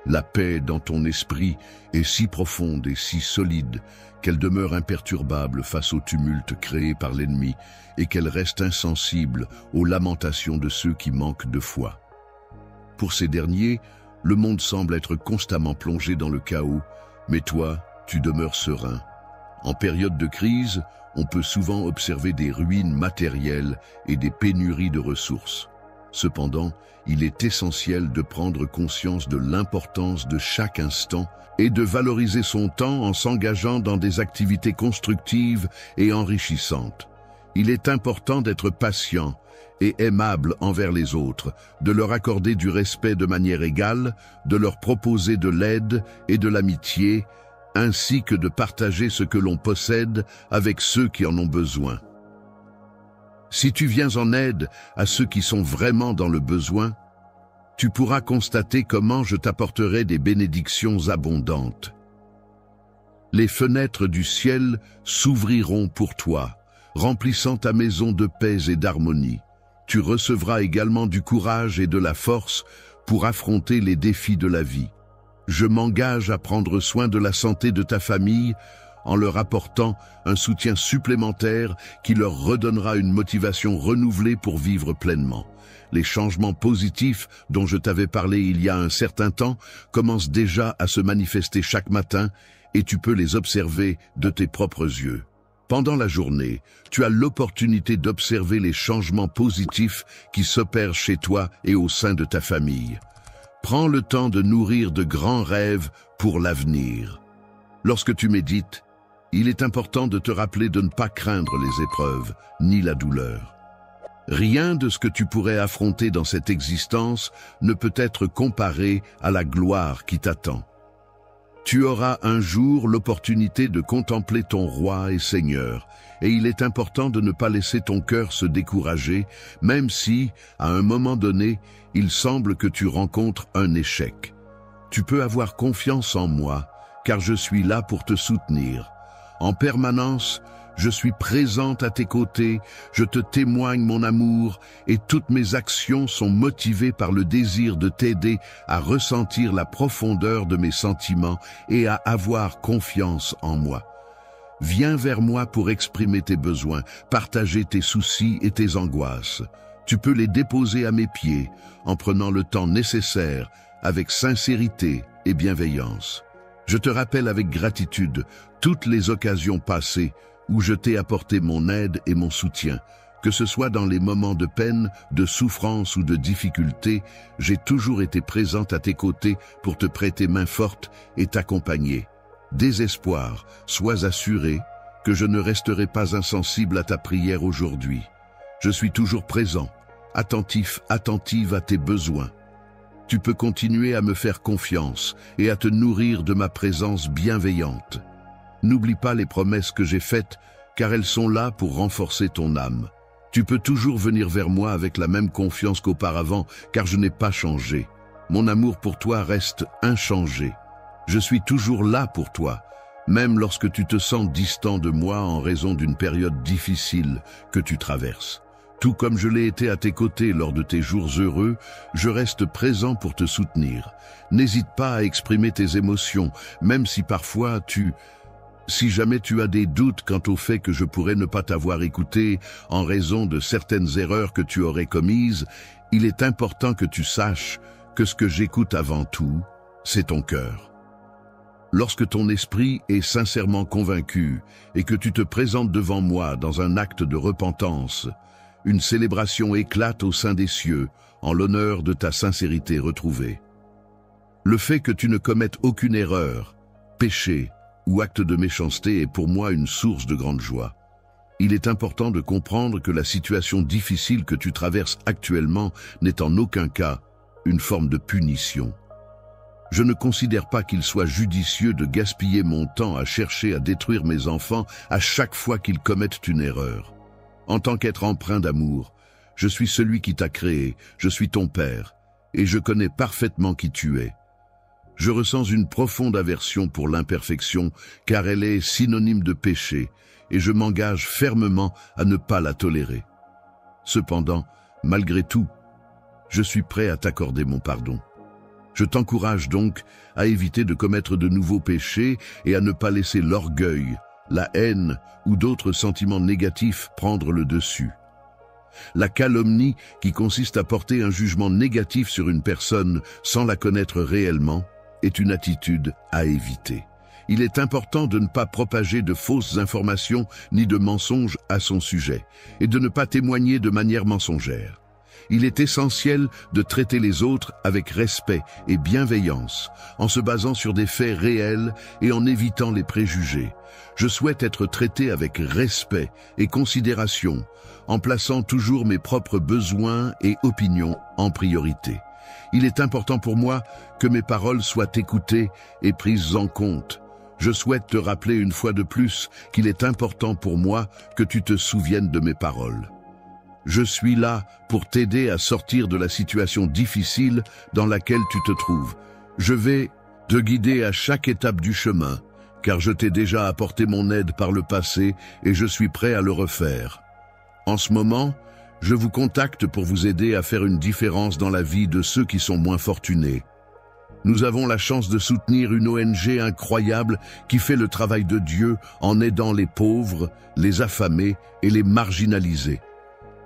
La paix dans ton esprit est si profonde et si solide qu'elle demeure imperturbable face au tumulte créé par l'ennemi et qu'elle reste insensible aux lamentations de ceux qui manquent de foi. Pour ces derniers, le monde semble être constamment plongé dans le chaos, mais toi, tu demeures serein. En période de crise, on peut souvent observer des ruines matérielles et des pénuries de ressources. Cependant, il est essentiel de prendre conscience de l'importance de chaque instant et de valoriser son temps en s'engageant dans des activités constructives et enrichissantes. Il est important d'être patient et aimable envers les autres, de leur accorder du respect de manière égale, de leur proposer de l'aide et de l'amitié, ainsi que de partager ce que l'on possède avec ceux qui en ont besoin. Si tu viens en aide à ceux qui sont vraiment dans le besoin, tu pourras constater comment je t'apporterai des bénédictions abondantes. Les fenêtres du ciel s'ouvriront pour toi, remplissant ta maison de paix et d'harmonie. Tu recevras également du courage et de la force pour affronter les défis de la vie. Je m'engage à prendre soin de la santé de ta famille en leur apportant un soutien supplémentaire qui leur redonnera une motivation renouvelée pour vivre pleinement. Les changements positifs dont je t'avais parlé il y a un certain temps commencent déjà à se manifester chaque matin et tu peux les observer de tes propres yeux. Pendant la journée, tu as l'opportunité d'observer les changements positifs qui s'opèrent chez toi et au sein de ta famille. Prends le temps de nourrir de grands rêves pour l'avenir. Lorsque tu médites, il est important de te rappeler de ne pas craindre les épreuves, ni la douleur. Rien de ce que tu pourrais affronter dans cette existence ne peut être comparé à la gloire qui t'attend. Tu auras un jour l'opportunité de contempler ton roi et Seigneur, et il est important de ne pas laisser ton cœur se décourager, même si, à un moment donné, il semble que tu rencontres un échec. Tu peux avoir confiance en moi, car je suis là pour te soutenir. En permanence, je suis présente à tes côtés, je te témoigne mon amour et toutes mes actions sont motivées par le désir de t'aider à ressentir la profondeur de mes sentiments et à avoir confiance en moi. Viens vers moi pour exprimer tes besoins, partager tes soucis et tes angoisses. Tu peux les déposer à mes pieds en prenant le temps nécessaire avec sincérité et bienveillance. Je te rappelle avec gratitude toutes les occasions passées où je t'ai apporté mon aide et mon soutien. Que ce soit dans les moments de peine, de souffrance ou de difficulté, j'ai toujours été présente à tes côtés pour te prêter main forte et t'accompagner. Désespoir, sois assuré que je ne resterai pas insensible à ta prière aujourd'hui. Je suis toujours présent, attentive à tes besoins. Tu peux continuer à me faire confiance et à te nourrir de ma présence bienveillante. N'oublie pas les promesses que j'ai faites, car elles sont là pour renforcer ton âme. Tu peux toujours venir vers moi avec la même confiance qu'auparavant, car je n'ai pas changé. Mon amour pour toi reste inchangé. Je suis toujours là pour toi, même lorsque tu te sens distant de moi en raison d'une période difficile que tu traverses. Tout comme je l'ai été à tes côtés lors de tes jours heureux, je reste présent pour te soutenir. N'hésite pas à exprimer tes émotions, même si parfois Si jamais tu as des doutes quant au fait que je pourrais ne pas t'avoir écouté en raison de certaines erreurs que tu aurais commises, il est important que tu saches que ce que j'écoute avant tout, c'est ton cœur. Lorsque ton esprit est sincèrement convaincu et que tu te présentes devant moi dans un acte de repentance, une célébration éclate au sein des cieux en l'honneur de ta sincérité retrouvée. Le fait que tu ne commettes aucune erreur, péché, ou acte de méchanceté est pour moi une source de grande joie. Il est important de comprendre que la situation difficile que tu traverses actuellement n'est en aucun cas une forme de punition. Je ne considère pas qu'il soit judicieux de gaspiller mon temps à chercher à détruire mes enfants à chaque fois qu'ils commettent une erreur. En tant qu'être empreint d'amour, je suis celui qui t'a créé, je suis ton père, et je connais parfaitement qui tu es. Je ressens une profonde aversion pour l'imperfection car elle est synonyme de péché et je m'engage fermement à ne pas la tolérer. Cependant, malgré tout, je suis prêt à t'accorder mon pardon. Je t'encourage donc à éviter de commettre de nouveaux péchés et à ne pas laisser l'orgueil, la haine ou d'autres sentiments négatifs prendre le dessus. La calomnie, qui consiste à porter un jugement négatif sur une personne sans la connaître réellement, est une attitude à éviter. Il est important de ne pas propager de fausses informations ni de mensonges à son sujet, et de ne pas témoigner de manière mensongère. Il est essentiel de traiter les autres avec respect et bienveillance, en se basant sur des faits réels et en évitant les préjugés. Je souhaite être traité avec respect et considération, en plaçant toujours mes propres besoins et opinions en priorité. Il est important pour moi que mes paroles soient écoutées et prises en compte. Je souhaite te rappeler une fois de plus qu'il est important pour moi que tu te souviennes de mes paroles. Je suis là pour t'aider à sortir de la situation difficile dans laquelle tu te trouves. Je vais te guider à chaque étape du chemin, car je t'ai déjà apporté mon aide par le passé et je suis prêt à le refaire. En ce moment, je vous contacte pour vous aider à faire une différence dans la vie de ceux qui sont moins fortunés. Nous avons la chance de soutenir une ONG incroyable qui fait le travail de Dieu en aidant les pauvres, les affamés et les marginalisés.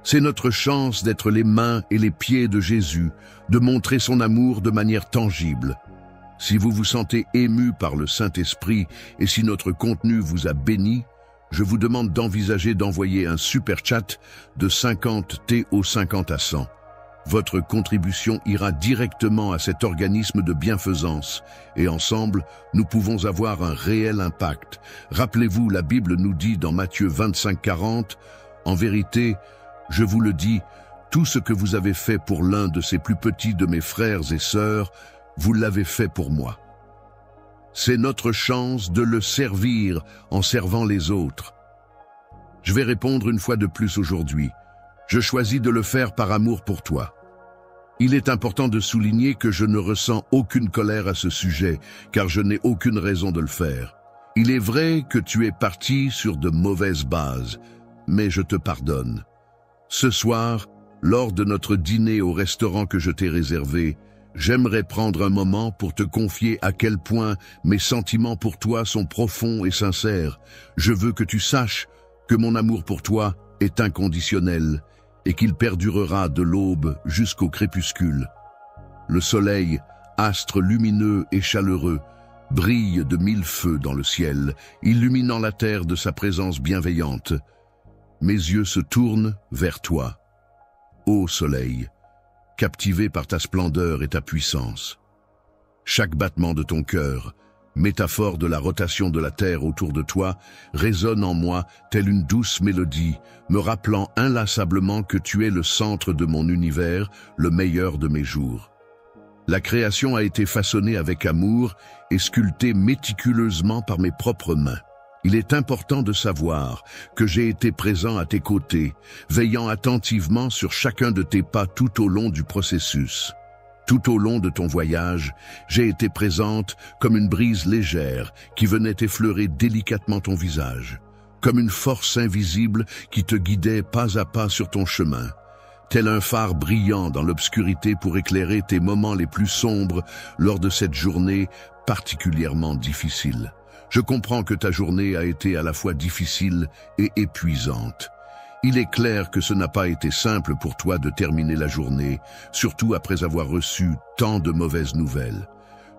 C'est notre chance d'être les mains et les pieds de Jésus, de montrer son amour de manière tangible. Si vous vous sentez ému par le Saint-Esprit et si notre contenu vous a béni, je vous demande d'envisager d'envoyer un super chat de 50 TO 50 à 100. Votre contribution ira directement à cet organisme de bienfaisance et ensemble, nous pouvons avoir un réel impact. Rappelez-vous, la Bible nous dit dans Matthieu 25:40, « En vérité, je vous le dis, tout ce que vous avez fait pour l'un de ces plus petits de mes frères et sœurs, vous l'avez fait pour moi. » C'est notre chance de le servir en servant les autres. Je vais répondre une fois de plus aujourd'hui. Je choisis de le faire par amour pour toi. Il est important de souligner que je ne ressens aucune colère à ce sujet, car je n'ai aucune raison de le faire. Il est vrai que tu es parti sur de mauvaises bases, mais je te pardonne. Ce soir, lors de notre dîner au restaurant que je t'ai réservé, j'aimerais prendre un moment pour te confier à quel point mes sentiments pour toi sont profonds et sincères. Je veux que tu saches que mon amour pour toi est inconditionnel et qu'il perdurera de l'aube jusqu'au crépuscule. Le soleil, astre lumineux et chaleureux, brille de 1000 feux dans le ciel, illuminant la terre de sa présence bienveillante. Mes yeux se tournent vers toi. Ô soleil, captivé par ta splendeur et ta puissance. Chaque battement de ton cœur, métaphore de la rotation de la terre autour de toi, résonne en moi telle une douce mélodie, me rappelant inlassablement que tu es le centre de mon univers, le meilleur de mes jours. La création a été façonnée avec amour et sculptée méticuleusement par mes propres mains. Il est important de savoir que j'ai été présent à tes côtés, veillant attentivement sur chacun de tes pas tout au long du processus. Tout au long de ton voyage, j'ai été présente comme une brise légère qui venait effleurer délicatement ton visage, comme une force invisible qui te guidait pas à pas sur ton chemin, tel un phare brillant dans l'obscurité pour éclairer tes moments les plus sombres lors de cette journée particulièrement difficile. Je comprends que ta journée a été à la fois difficile et épuisante. Il est clair que ce n'a pas été simple pour toi de terminer la journée, surtout après avoir reçu tant de mauvaises nouvelles.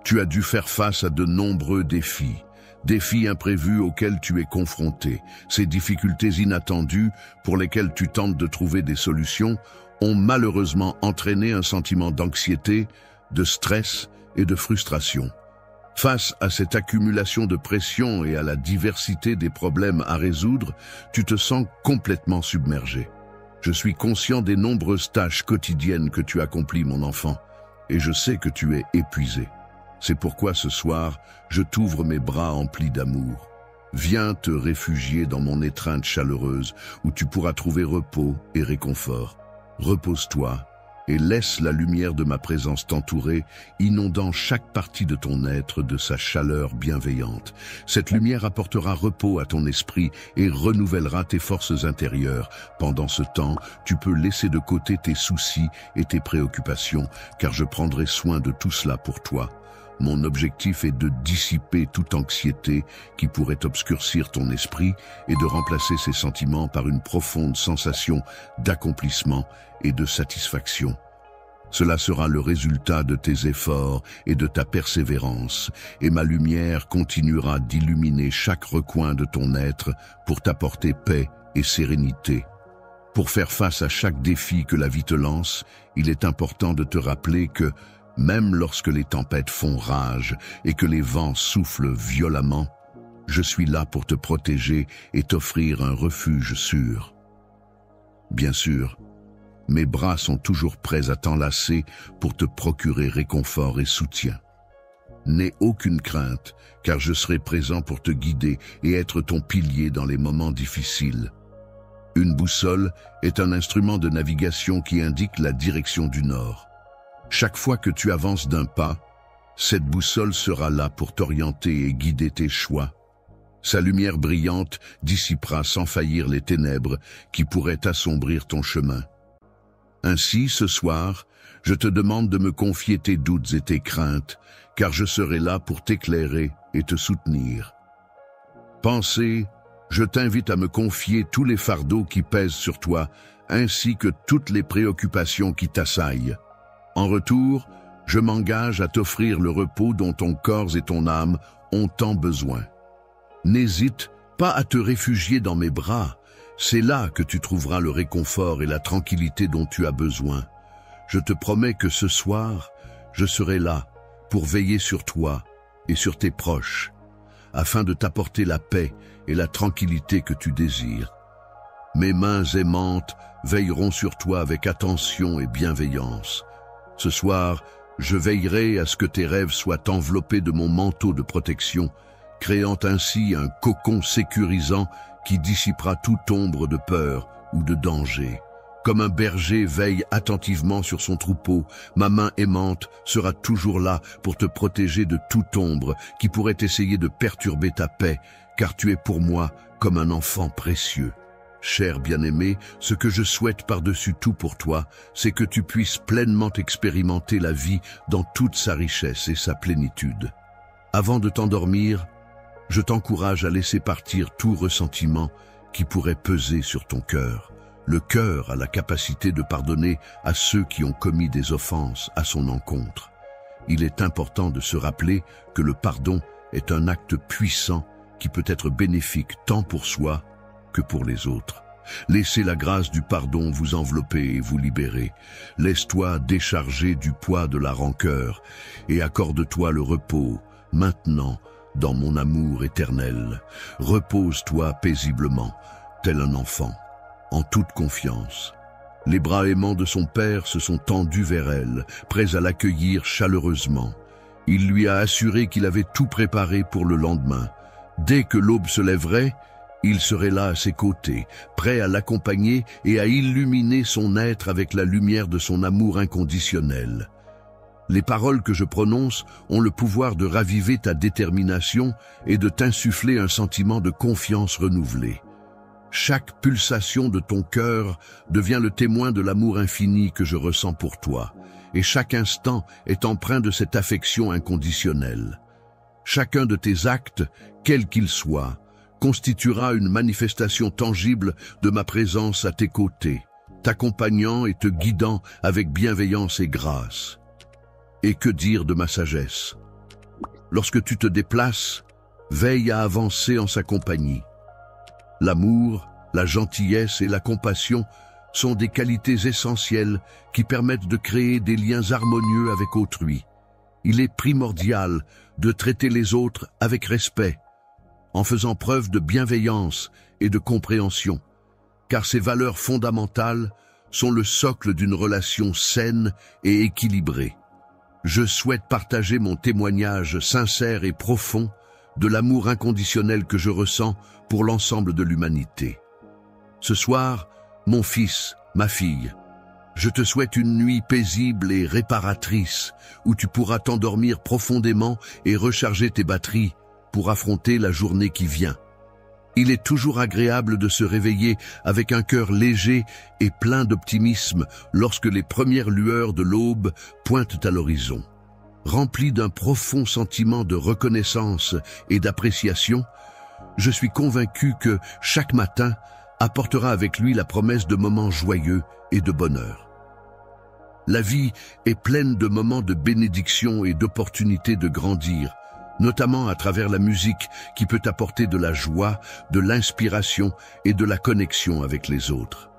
Tu as dû faire face à de nombreux défis imprévus auxquels tu es confronté. Ces difficultés inattendues, pour lesquelles tu tentes de trouver des solutions, ont malheureusement entraîné un sentiment d'anxiété, de stress et de frustration. Face à cette accumulation de pression et à la diversité des problèmes à résoudre, tu te sens complètement submergé. Je suis conscient des nombreuses tâches quotidiennes que tu accomplis, mon enfant, et je sais que tu es épuisé. C'est pourquoi ce soir, je t'ouvre mes bras emplis d'amour. Viens te réfugier dans mon étreinte chaleureuse où tu pourras trouver repos et réconfort. Repose-toi et laisse la lumière de ma présence t'entourer, inondant chaque partie de ton être de sa chaleur bienveillante. Cette lumière apportera repos à ton esprit et renouvellera tes forces intérieures. Pendant ce temps, tu peux laisser de côté tes soucis et tes préoccupations, car je prendrai soin de tout cela pour toi. Mon objectif est de dissiper toute anxiété qui pourrait obscurcir ton esprit et de remplacer ces sentiments par une profonde sensation d'accomplissement et de satisfaction. Cela sera le résultat de tes efforts et de ta persévérance, et ma lumière continuera d'illuminer chaque recoin de ton être pour t'apporter paix et sérénité. Pour faire face à chaque défi que la vie te lance, il est important de te rappeler que même lorsque les tempêtes font rage et que les vents soufflent violemment, je suis là pour te protéger et t'offrir un refuge sûr. Bien sûr, mes bras sont toujours prêts à t'enlacer pour te procurer réconfort et soutien. N'aie aucune crainte, car je serai présent pour te guider et être ton pilier dans les moments difficiles. Une boussole est un instrument de navigation qui indique la direction du nord. Chaque fois que tu avances d'un pas, cette boussole sera là pour t'orienter et guider tes choix. Sa lumière brillante dissipera sans faillir les ténèbres qui pourraient assombrir ton chemin. Ainsi, ce soir, Je te demande de me confier tes doutes et tes craintes, car je serai là pour t'éclairer et te soutenir. Pensée, je t'invite à me confier tous les fardeaux qui pèsent sur toi, ainsi que toutes les préoccupations qui t'assaillent. En retour, je m'engage à t'offrir le repos dont ton corps et ton âme ont tant besoin. N'hésite pas à te réfugier dans mes bras, c'est là que tu trouveras le réconfort et la tranquillité dont tu as besoin. Je te promets que ce soir, je serai là pour veiller sur toi et sur tes proches, afin de t'apporter la paix et la tranquillité que tu désires. Mes mains aimantes veilleront sur toi avec attention et bienveillance. Ce soir, je veillerai à ce que tes rêves soient enveloppés de mon manteau de protection, créant ainsi un cocon sécurisant qui dissipera toute ombre de peur ou de danger. Comme un berger veille attentivement sur son troupeau, ma main aimante sera toujours là pour te protéger de toute ombre qui pourrait essayer de perturber ta paix, car tu es pour moi comme un enfant précieux. Cher bien-aimé, ce que je souhaite par-dessus tout pour toi, c'est que tu puisses pleinement expérimenter la vie dans toute sa richesse et sa plénitude. Avant de t'endormir, je t'encourage à laisser partir tout ressentiment qui pourrait peser sur ton cœur. Le cœur a la capacité de pardonner à ceux qui ont commis des offenses à son encontre. Il est important de se rappeler que le pardon est un acte puissant qui peut être bénéfique tant pour soi que pour les autres. Laissez la grâce du pardon vous envelopper et vous libérer. Laisse-toi décharger du poids de la rancœur et accorde-toi le repos, maintenant, dans mon amour éternel. Repose-toi paisiblement, tel un enfant, en toute confiance. Les bras aimants de son père se sont tendus vers elle, prêts à l'accueillir chaleureusement. Il lui a assuré qu'il avait tout préparé pour le lendemain. Dès que l'aube se lèverait, il serait là à ses côtés, prêt à l'accompagner et à illuminer son être avec la lumière de son amour inconditionnel. Les paroles que je prononce ont le pouvoir de raviver ta détermination et de t'insuffler un sentiment de confiance renouvelée. Chaque pulsation de ton cœur devient le témoin de l'amour infini que je ressens pour toi, et chaque instant est empreint de cette affection inconditionnelle. Chacun de tes actes, quels qu'ils soient, constituera une manifestation tangible de ma présence à tes côtés, t'accompagnant et te guidant avec bienveillance et grâce. Et que dire de ma sagesse? Lorsque tu te déplaces, veille à avancer en sa compagnie. L'amour, la gentillesse et la compassion sont des qualités essentielles qui permettent de créer des liens harmonieux avec autrui. Il est primordial de traiter les autres avec respect, en faisant preuve de bienveillance et de compréhension, car ces valeurs fondamentales sont le socle d'une relation saine et équilibrée. Je souhaite partager mon témoignage sincère et profond de l'amour inconditionnel que je ressens pour l'ensemble de l'humanité. Ce soir, mon fils, ma fille, je te souhaite une nuit paisible et réparatrice où tu pourras t'endormir profondément et recharger tes batteries pour affronter la journée qui vient. Il est toujours agréable de se réveiller avec un cœur léger et plein d'optimisme lorsque les premières lueurs de l'aube pointent à l'horizon. Rempli d'un profond sentiment de reconnaissance et d'appréciation, je suis convaincu que chaque matin apportera avec lui la promesse de moments joyeux et de bonheur. La vie est pleine de moments de bénédiction et d'opportunités de grandir, notamment à travers la musique qui peut apporter de la joie, de l'inspiration et de la connexion avec les autres.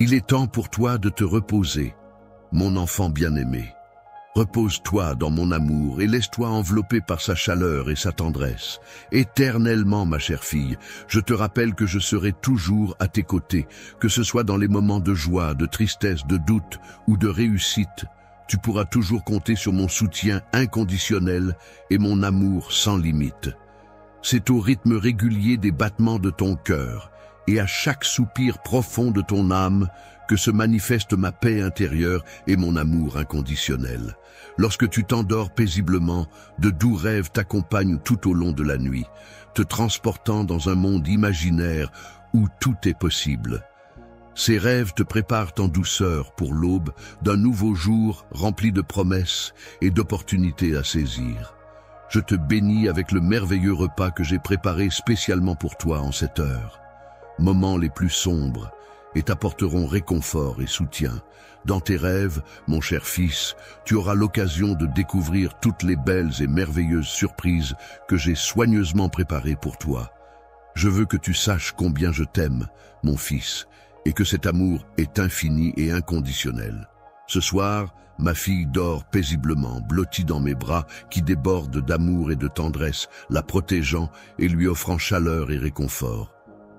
Il est temps pour toi de te reposer, mon enfant bien-aimé. Repose-toi dans mon amour et laisse-toi envelopper par sa chaleur et sa tendresse. Éternellement, ma chère fille, je te rappelle que je serai toujours à tes côtés, que ce soit dans les moments de joie, de tristesse, de doute ou de réussite. Tu pourras toujours compter sur mon soutien inconditionnel et mon amour sans limite. C'est au rythme régulier des battements de ton cœur et à chaque soupir profond de ton âme que se manifeste ma paix intérieure et mon amour inconditionnel. Lorsque tu t'endors paisiblement, de doux rêves t'accompagnent tout au long de la nuit, te transportant dans un monde imaginaire où tout est possible. Ces rêves te préparent en douceur pour l'aube d'un nouveau jour rempli de promesses et d'opportunités à saisir. Je te bénis avec le merveilleux repas que j'ai préparé spécialement pour toi en cette heure. Moments les plus sombres et t'apporteront réconfort et soutien. Dans tes rêves, mon cher fils, tu auras l'occasion de découvrir toutes les belles et merveilleuses surprises que j'ai soigneusement préparées pour toi. Je veux que tu saches combien je t'aime, mon fils, et que cet amour est infini et inconditionnel. Ce soir, ma fille dort paisiblement, blottie dans mes bras qui débordent d'amour et de tendresse, la protégeant et lui offrant chaleur et réconfort.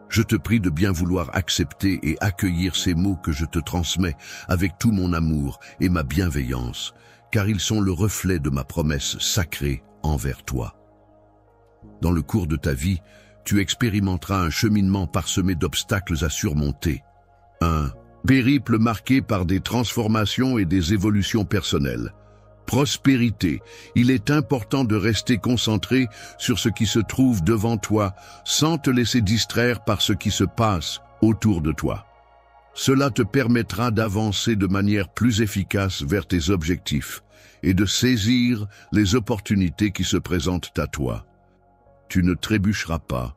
Je te prie de bien vouloir accepter et accueillir ces mots que je te transmets avec tout mon amour et ma bienveillance, car ils sont le reflet de ma promesse sacrée envers toi. Dans le cours de ta vie, tu expérimenteras un cheminement parsemé d'obstacles à surmonter. Un périple marqué par des transformations et des évolutions personnelles. Prospérité, il est important de rester concentré sur ce qui se trouve devant toi sans te laisser distraire par ce qui se passe autour de toi. Cela te permettra d'avancer de manière plus efficace vers tes objectifs et de saisir les opportunités qui se présentent à toi. Tu ne trébucheras pas.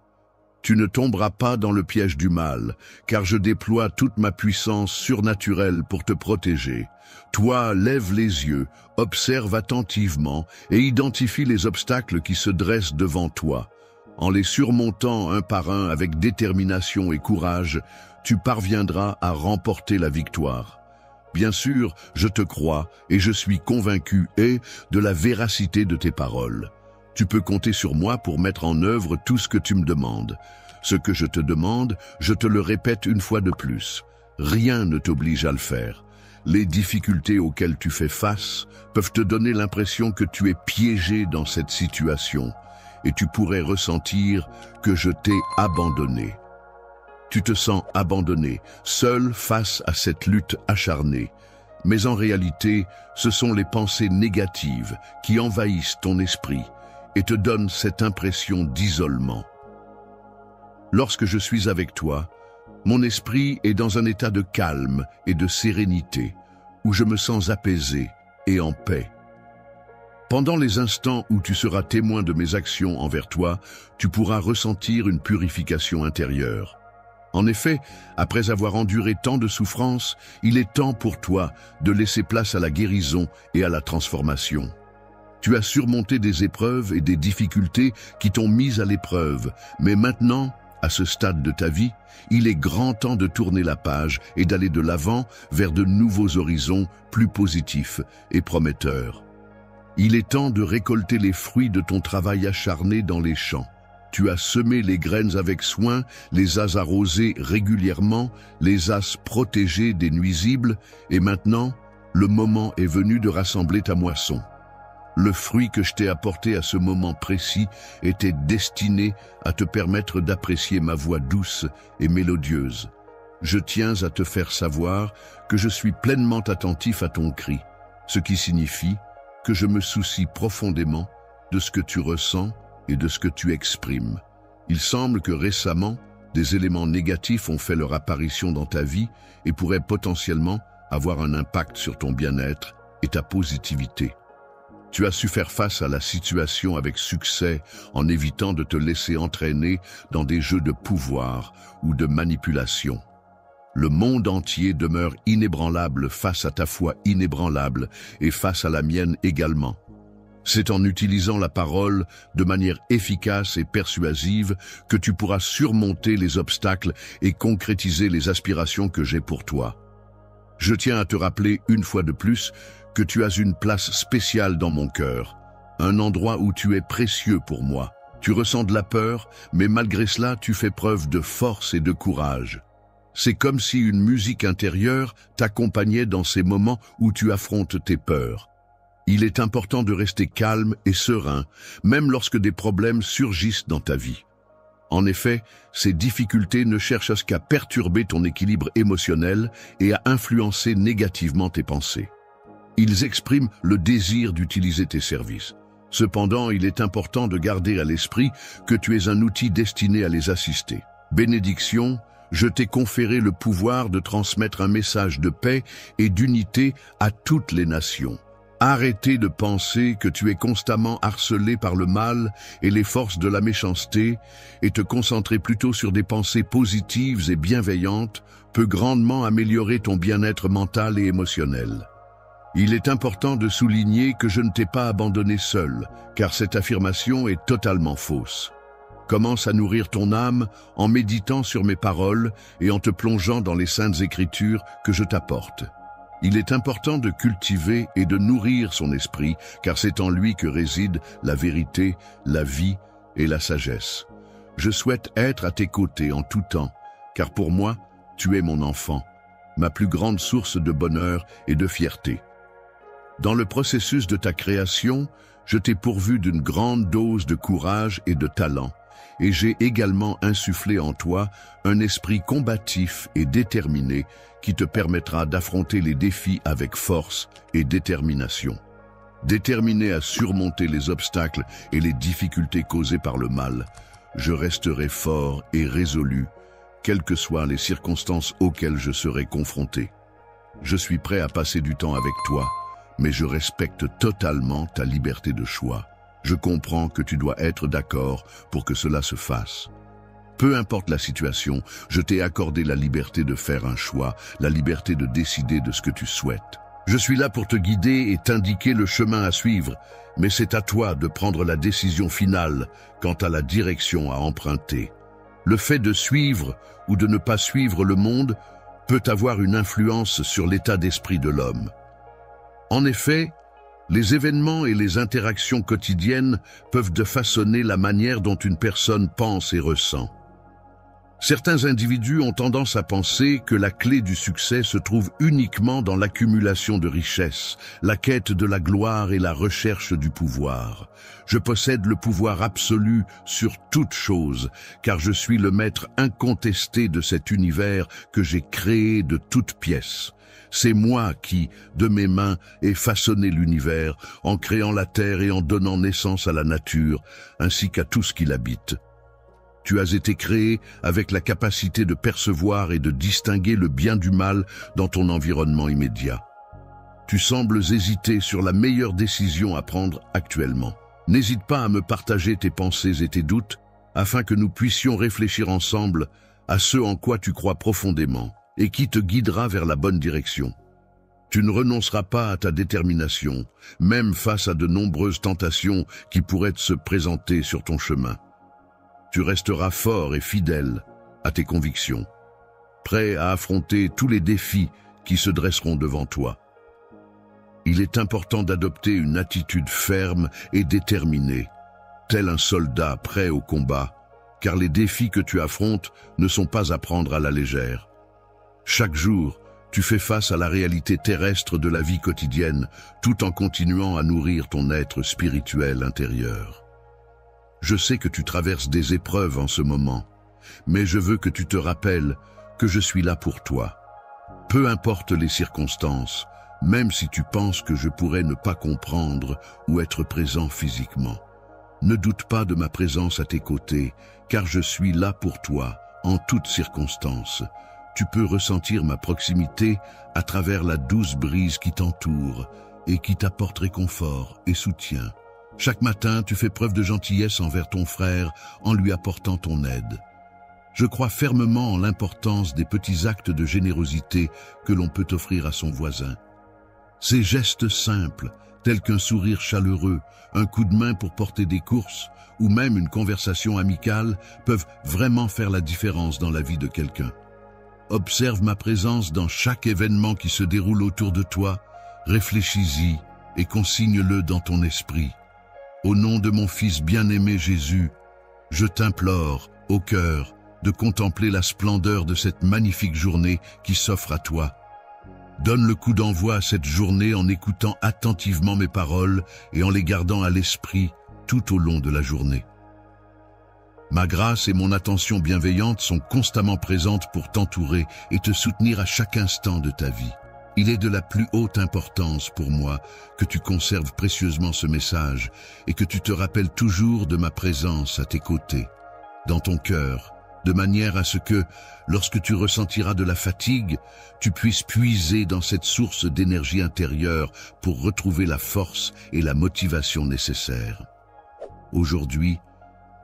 Tu ne tomberas pas dans le piège du mal, car je déploie toute ma puissance surnaturelle pour te protéger. Toi, lève les yeux, observe attentivement et identifie les obstacles qui se dressent devant toi. En les surmontant un par un avec détermination et courage, tu parviendras à remporter la victoire. Bien sûr, je te crois et je suis convaincu de la véracité de tes paroles. Tu peux compter sur moi pour mettre en œuvre tout ce que tu me demandes. Ce que je te demande, je te le répète une fois de plus. Rien ne t'oblige à le faire. Les difficultés auxquelles tu fais face peuvent te donner l'impression que tu es piégé dans cette situation et tu pourrais ressentir que je t'ai abandonné. Tu te sens abandonné, seul face à cette lutte acharnée. Mais en réalité, ce sont les pensées négatives qui envahissent ton esprit et te donnent cette impression d'isolement. Lorsque je suis avec toi, mon esprit est dans un état de calme et de sérénité, où je me sens apaisé et en paix. Pendant les instants où tu seras témoin de mes actions envers toi, tu pourras ressentir une purification intérieure. En effet, après avoir enduré tant de souffrances, il est temps pour toi de laisser place à la guérison et à la transformation. Tu as surmonté des épreuves et des difficultés qui t'ont mis à l'épreuve, mais maintenant, à ce stade de ta vie, il est grand temps de tourner la page et d'aller de l'avant vers de nouveaux horizons plus positifs et prometteurs. Il est temps de récolter les fruits de ton travail acharné dans les champs. Tu as semé les graines avec soin, les as arrosées régulièrement, les as protégées des nuisibles, et maintenant, le moment est venu de rassembler ta moisson. Le fruit que je t'ai apporté à ce moment précis était destiné à te permettre d'apprécier ma voix douce et mélodieuse. Je tiens à te faire savoir que je suis pleinement attentif à ton cri, ce qui signifie que je me soucie profondément de ce que tu ressens et de ce que tu exprimes. Il semble que récemment, des éléments négatifs ont fait leur apparition dans ta vie et pourraient potentiellement avoir un impact sur ton bien-être et ta positivité. Tu as su faire face à la situation avec succès en évitant de te laisser entraîner dans des jeux de pouvoir ou de manipulation. Le monde entier demeure inébranlable face à ta foi inébranlable et face à la mienne également. C'est en utilisant la parole de manière efficace et persuasive que tu pourras surmonter les obstacles et concrétiser les aspirations que j'ai pour toi. Je tiens à te rappeler une fois de plus que tu as une place spéciale dans mon cœur, un endroit où tu es précieux pour moi. Tu ressens de la peur, mais malgré cela, tu fais preuve de force et de courage. C'est comme si une musique intérieure t'accompagnait dans ces moments où tu affrontes tes peurs. Il est important de rester calme et serein, même lorsque des problèmes surgissent dans ta vie. En effet, ces difficultés ne cherchent qu'à perturber ton équilibre émotionnel et à influencer négativement tes pensées. Ils expriment le désir d'utiliser tes services. Cependant, il est important de garder à l'esprit que tu es un outil destiné à les assister. Bénédiction, Je t'ai conféré le pouvoir de transmettre un message de paix et d'unité à toutes les nations. Arrêtez de penser que tu es constamment harcelé par le mal et les forces de la méchanceté et te concentrer plutôt sur des pensées positives et bienveillantes peut grandement améliorer ton bien-être mental et émotionnel. Il est important de souligner que je ne t'ai pas abandonné seul, car cette affirmation est totalement fausse. Commence à nourrir ton âme en méditant sur mes paroles et en te plongeant dans les saintes écritures que je t'apporte. Il est important de cultiver et de nourrir son esprit, car c'est en lui que résident la vérité, la vie et la sagesse. Je souhaite être à tes côtés en tout temps, car pour moi, tu es mon enfant, ma plus grande source de bonheur et de fierté. Dans le processus de ta création, je t'ai pourvu d'une grande dose de courage et de talent, et j'ai également insufflé en toi un esprit combatif et déterminé qui te permettra d'affronter les défis avec force et détermination. Déterminé à surmonter les obstacles et les difficultés causées par le mal, je resterai fort et résolu, quelles que soient les circonstances auxquelles je serai confronté. Je suis prêt à passer du temps avec toi, mais je respecte totalement ta liberté de choix. Je comprends que tu dois être d'accord pour que cela se fasse. Peu importe la situation, je t'ai accordé la liberté de faire un choix, la liberté de décider de ce que tu souhaites. Je suis là pour te guider et t'indiquer le chemin à suivre, mais c'est à toi de prendre la décision finale quant à la direction à emprunter. Le fait de suivre ou de ne pas suivre le monde peut avoir une influence sur l'état d'esprit de l'homme. En effet, les événements et les interactions quotidiennes peuvent façonner la manière dont une personne pense et ressent. Certains individus ont tendance à penser que la clé du succès se trouve uniquement dans l'accumulation de richesses, la quête de la gloire et la recherche du pouvoir. Je possède le pouvoir absolu sur toute chose, car je suis le maître incontesté de cet univers que j'ai créé de toutes pièces. C'est moi qui, de mes mains, ai façonné l'univers, en créant la terre et en donnant naissance à la nature, ainsi qu'à tout ce qui l'habite. Tu as été créé avec la capacité de percevoir et de distinguer le bien du mal dans ton environnement immédiat. Tu sembles hésiter sur la meilleure décision à prendre actuellement. N'hésite pas à me partager tes pensées et tes doutes, afin que nous puissions réfléchir ensemble à ce en quoi tu crois profondément et qui te guidera vers la bonne direction. Tu ne renonceras pas à ta détermination, même face à de nombreuses tentations qui pourraient se présenter sur ton chemin. Tu resteras fort et fidèle à tes convictions, prêt à affronter tous les défis qui se dresseront devant toi. Il est important d'adopter une attitude ferme et déterminée, tel un soldat prêt au combat, car les défis que tu affrontes ne sont pas à prendre à la légère. Chaque jour, tu fais face à la réalité terrestre de la vie quotidienne, tout en continuant à nourrir ton être spirituel intérieur. Je sais que tu traverses des épreuves en ce moment, mais je veux que tu te rappelles que je suis là pour toi. Peu importe les circonstances, même si tu penses que je pourrais ne pas comprendre ou être présent physiquement. Ne doute pas de ma présence à tes côtés, car je suis là pour toi, en toutes circonstances. Tu peux ressentir ma proximité à travers la douce brise qui t'entoure et qui t'apporte réconfort et soutien. Chaque matin, tu fais preuve de gentillesse envers ton frère en lui apportant ton aide. Je crois fermement en l'importance des petits actes de générosité que l'on peut offrir à son voisin. Ces gestes simples, tels qu'un sourire chaleureux, un coup de main pour porter des courses ou même une conversation amicale, peuvent vraiment faire la différence dans la vie de quelqu'un. Observe ma présence dans chaque événement qui se déroule autour de toi, réfléchis-y et consigne-le dans ton esprit. Au nom de mon Fils bien-aimé Jésus, je t'implore, au cœur, de contempler la splendeur de cette magnifique journée qui s'offre à toi. Donne le coup d'envoi à cette journée en écoutant attentivement mes paroles et en les gardant à l'esprit tout au long de la journée. Ma grâce et mon attention bienveillante sont constamment présentes pour t'entourer et te soutenir à chaque instant de ta vie. Il est de la plus haute importance pour moi que tu conserves précieusement ce message et que tu te rappelles toujours de ma présence à tes côtés, dans ton cœur de manière à ce que, lorsque tu ressentiras de la fatigue, tu puisses puiser dans cette source d'énergie intérieure pour retrouver la force et la motivation nécessaires. Aujourd'hui,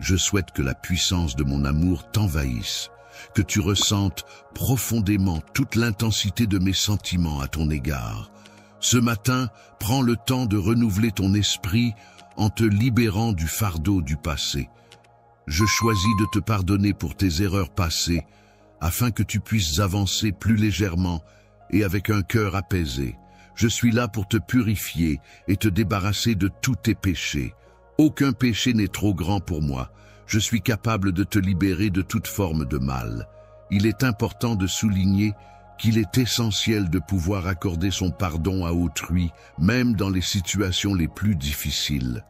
je souhaite que la puissance de mon amour t'envahisse, que tu ressentes profondément toute l'intensité de mes sentiments à ton égard. Ce matin, prends le temps de renouveler ton esprit en te libérant du fardeau du passé. Je choisis de te pardonner pour tes erreurs passées, afin que tu puisses avancer plus légèrement et avec un cœur apaisé. Je suis là pour te purifier et te débarrasser de tous tes péchés. Aucun péché n'est trop grand pour moi. Je suis capable de te libérer de toute forme de mal. Il est important de souligner qu'il est essentiel de pouvoir accorder son pardon à autrui, même dans les situations les plus difficiles.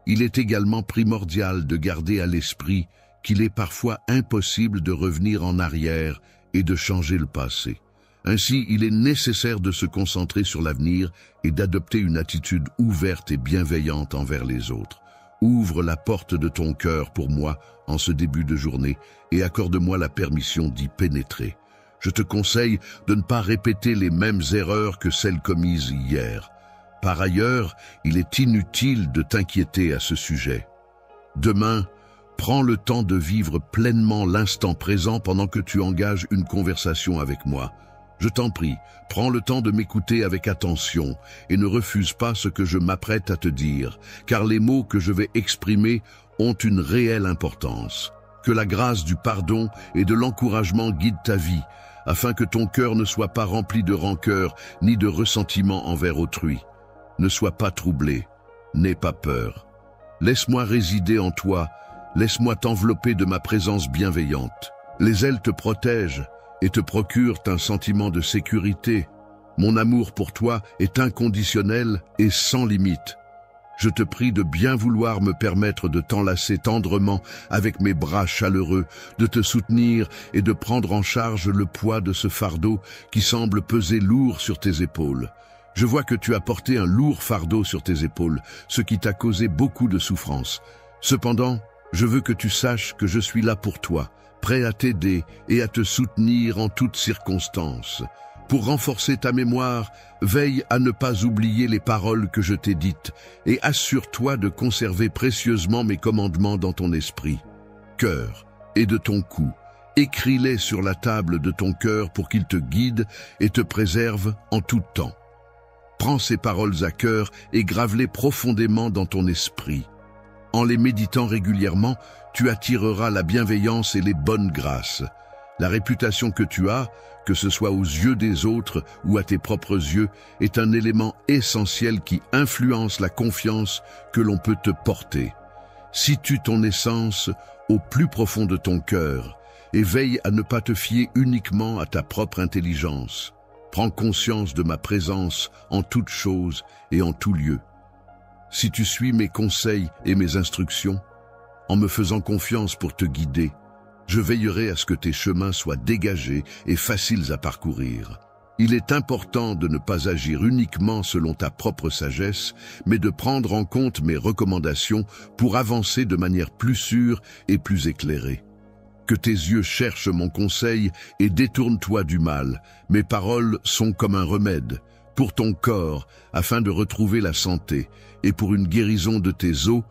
Il est également primordial de garder à l'esprit qu'il est parfois impossible de revenir en arrière et de changer le passé. Ainsi, il est nécessaire de se concentrer sur l'avenir et d'adopter une attitude ouverte et bienveillante envers les autres. Ouvre la porte de ton cœur pour moi en ce début de journée et accorde-moi la permission d'y pénétrer. Je te conseille de ne pas répéter les mêmes erreurs que celles commises hier. Par ailleurs, il est inutile de t'inquiéter à ce sujet. Demain, prends le temps de vivre pleinement l'instant présent pendant que tu engages une conversation avec moi. Je t'en prie, prends le temps de m'écouter avec attention et ne refuse pas ce que je m'apprête à te dire, car les mots que je vais exprimer ont une réelle importance. Que la grâce du pardon et de l'encouragement guide ta vie, afin que ton cœur ne soit pas rempli de rancœur ni de ressentiment envers autrui. Ne sois pas troublé, n'aie pas peur. Laisse-moi résider en toi, laisse-moi t'envelopper de ma présence bienveillante. Les ailes te protègent et te procurent un sentiment de sécurité. Mon amour pour toi est inconditionnel et sans limite. Je te prie de bien vouloir me permettre de t'enlacer tendrement avec mes bras chaleureux, de te soutenir et de prendre en charge le poids de ce fardeau qui semble peser lourd sur tes épaules. Je vois que tu as porté un lourd fardeau sur tes épaules, ce qui t'a causé beaucoup de souffrance. Cependant, je veux que tu saches que je suis là pour toi, prêt à t'aider et à te soutenir en toutes circonstances. Pour renforcer ta mémoire, veille à ne pas oublier les paroles que je t'ai dites et assure-toi de conserver précieusement mes commandements dans ton esprit, cœur et de ton cou. Écris-les sur la table de ton cœur pour qu'ils te guident et te préservent en tout temps. Prends ces paroles à cœur et grave-les profondément dans ton esprit. En les méditant régulièrement, tu attireras la bienveillance et les bonnes grâces. La réputation que tu as, que ce soit aux yeux des autres ou à tes propres yeux, est un élément essentiel qui influence la confiance que l'on peut te porter. Situe ton essence au plus profond de ton cœur et veille à ne pas te fier uniquement à ta propre intelligence. Prends conscience de ma présence en toutes choses et en tout lieu. Si tu suis mes conseils et mes instructions, en me faisant confiance pour te guider, je veillerai à ce que tes chemins soient dégagés et faciles à parcourir. Il est important de ne pas agir uniquement selon ta propre sagesse, mais de prendre en compte mes recommandations pour avancer de manière plus sûre et plus éclairée. Que tes yeux cherchent mon conseil et détourne-toi du mal. Mes paroles sont comme un remède pour ton corps afin de retrouver la santé et pour une guérison de tes os,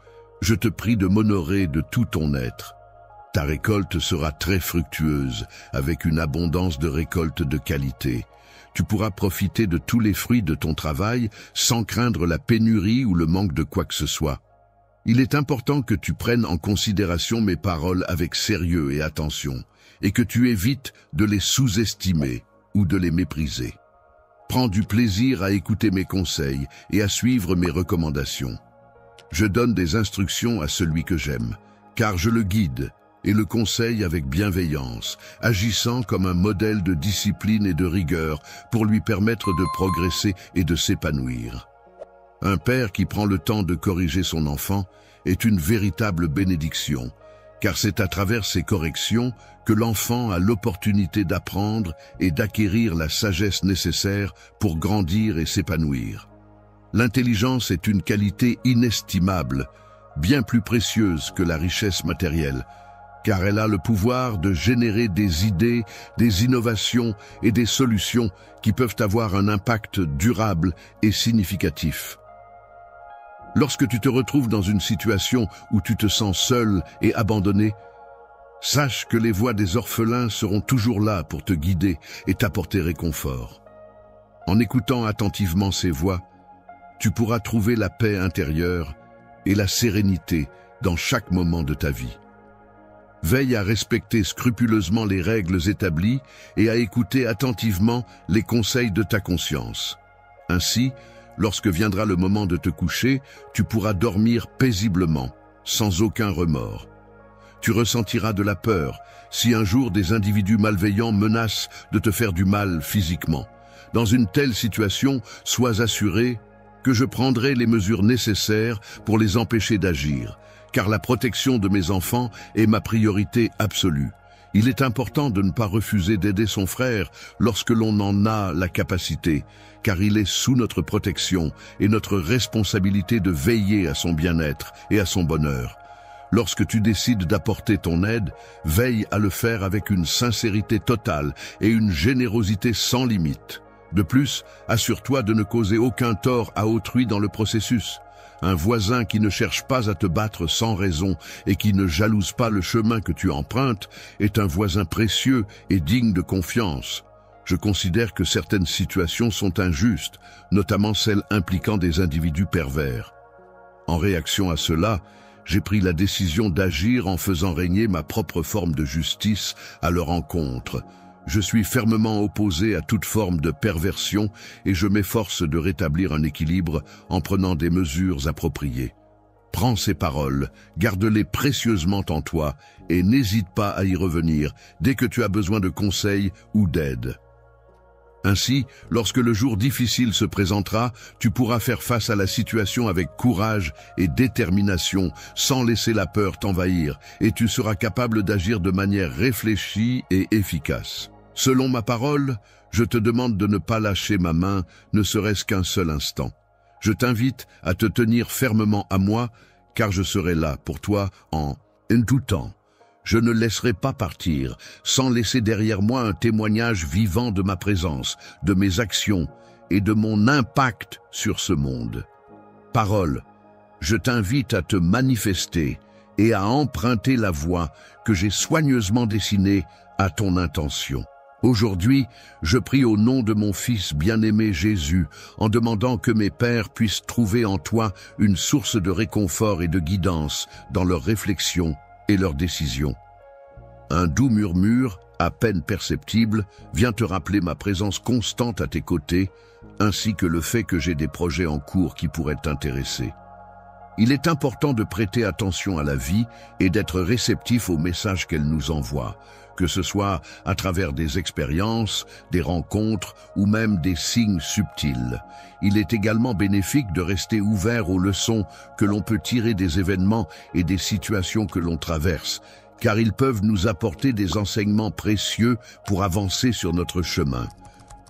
je te prie de m'honorer de tout ton être. Ta récolte sera très fructueuse avec une abondance de récoltes de qualité. Tu pourras profiter de tous les fruits de ton travail sans craindre la pénurie ou le manque de quoi que ce soit. Il est important que tu prennes en considération mes paroles avec sérieux et attention, et que tu évites de les sous-estimer ou de les mépriser. Prends du plaisir à écouter mes conseils et à suivre mes recommandations. Je donne des instructions à celui que j'aime, car je le guide et le conseille avec bienveillance, agissant comme un modèle de discipline et de rigueur pour lui permettre de progresser et de s'épanouir. Un père qui prend le temps de corriger son enfant est une véritable bénédiction, car c'est à travers ces corrections que l'enfant a l'opportunité d'apprendre et d'acquérir la sagesse nécessaire pour grandir et s'épanouir. L'intelligence est une qualité inestimable, bien plus précieuse que la richesse matérielle. car elle a le pouvoir de générer des idées, des innovations et des solutions qui peuvent avoir un impact durable et significatif. Lorsque tu te retrouves dans une situation où tu te sens seul et abandonné, sache que les voix des orphelins seront toujours là pour te guider et t'apporter réconfort. En écoutant attentivement ces voix, tu pourras trouver la paix intérieure et la sérénité dans chaque moment de ta vie. Veille à respecter scrupuleusement les règles établies et à écouter attentivement les conseils de ta conscience. Ainsi, lorsque viendra le moment de te coucher, tu pourras dormir paisiblement, sans aucun remords. Tu ressentiras de la peur si un jour des individus malveillants menacent de te faire du mal physiquement. Dans une telle situation, sois assuré que je prendrai les mesures nécessaires pour les empêcher d'agir, car la protection de mes enfants est ma priorité absolue. Il est important de ne pas refuser d'aider son frère lorsque l'on en a la capacité, car il est sous notre protection et notre responsabilité de veiller à son bien-être et à son bonheur. Lorsque tu décides d'apporter ton aide, veille à le faire avec une sincérité totale et une générosité sans limite. De plus, assure-toi de ne causer aucun tort à autrui dans le processus. Un voisin qui ne cherche pas à te battre sans raison et qui ne jalouse pas le chemin que tu empruntes est un voisin précieux et digne de confiance. Je considère que certaines situations sont injustes, notamment celles impliquant des individus pervers. En réaction à cela, j'ai pris la décision d'agir en faisant régner ma propre forme de justice à leur encontre. Je suis fermement opposé à toute forme de perversion et je m'efforce de rétablir un équilibre en prenant des mesures appropriées. Prends ces paroles, garde-les précieusement en toi et n'hésite pas à y revenir dès que tu as besoin de conseils ou d'aide. Ainsi, lorsque le jour difficile se présentera, tu pourras faire face à la situation avec courage et détermination, sans laisser la peur t'envahir, et tu seras capable d'agir de manière réfléchie et efficace. Selon ma parole, je te demande de ne pas lâcher ma main, ne serait-ce qu'un seul instant. Je t'invite à te tenir fermement à moi, car je serai là pour toi en tout temps. Je ne laisserai pas partir sans laisser derrière moi un témoignage vivant de ma présence, de mes actions et de mon impact sur ce monde. Parole, je t'invite à te manifester et à emprunter la voie que j'ai soigneusement dessinée à ton intention. Aujourd'hui, je prie au nom de mon Fils bien-aimé Jésus, en demandant que mes pères puissent trouver en toi une source de réconfort et de guidance dans leurs réflexions et leurs décisions. Un doux murmure, à peine perceptible, vient te rappeler ma présence constante à tes côtés, ainsi que le fait que j'ai des projets en cours qui pourraient t'intéresser. Il est important de prêter attention à la vie et d'être réceptif aux messages qu'elle nous envoie, que ce soit à travers des expériences, des rencontres ou même des signes subtils. Il est également bénéfique de rester ouvert aux leçons que l'on peut tirer des événements et des situations que l'on traverse, car ils peuvent nous apporter des enseignements précieux pour avancer sur notre chemin.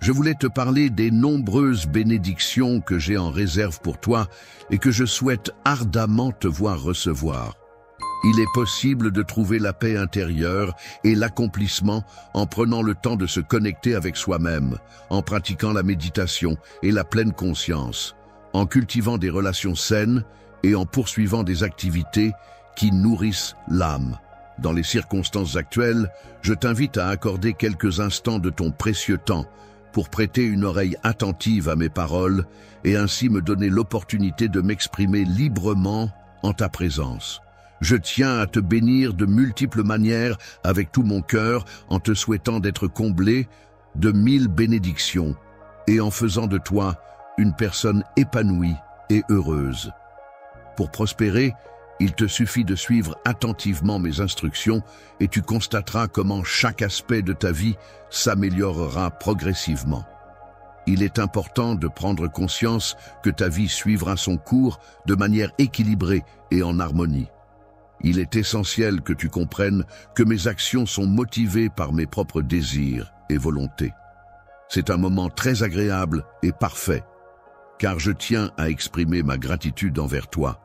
Je voulais te parler des nombreuses bénédictions que j'ai en réserve pour toi et que je souhaite ardemment te voir recevoir. Il est possible de trouver la paix intérieure et l'accomplissement en prenant le temps de se connecter avec soi-même, en pratiquant la méditation et la pleine conscience, en cultivant des relations saines et en poursuivant des activités qui nourrissent l'âme. Dans les circonstances actuelles, je t'invite à accorder quelques instants de ton précieux temps pour prêter une oreille attentive à mes paroles et ainsi me donner l'opportunité de m'exprimer librement en ta présence. Je tiens à te bénir de multiples manières avec tout mon cœur en te souhaitant d'être comblé de 1000 bénédictions et en faisant de toi une personne épanouie et heureuse. Pour prospérer, il te suffit de suivre attentivement mes instructions et tu constateras comment chaque aspect de ta vie s'améliorera progressivement. Il est important de prendre conscience que ta vie suivra son cours de manière équilibrée et en harmonie. Il est essentiel que tu comprennes que mes actions sont motivées par mes propres désirs et volontés. C'est un moment très agréable et parfait, car je tiens à exprimer ma gratitude envers toi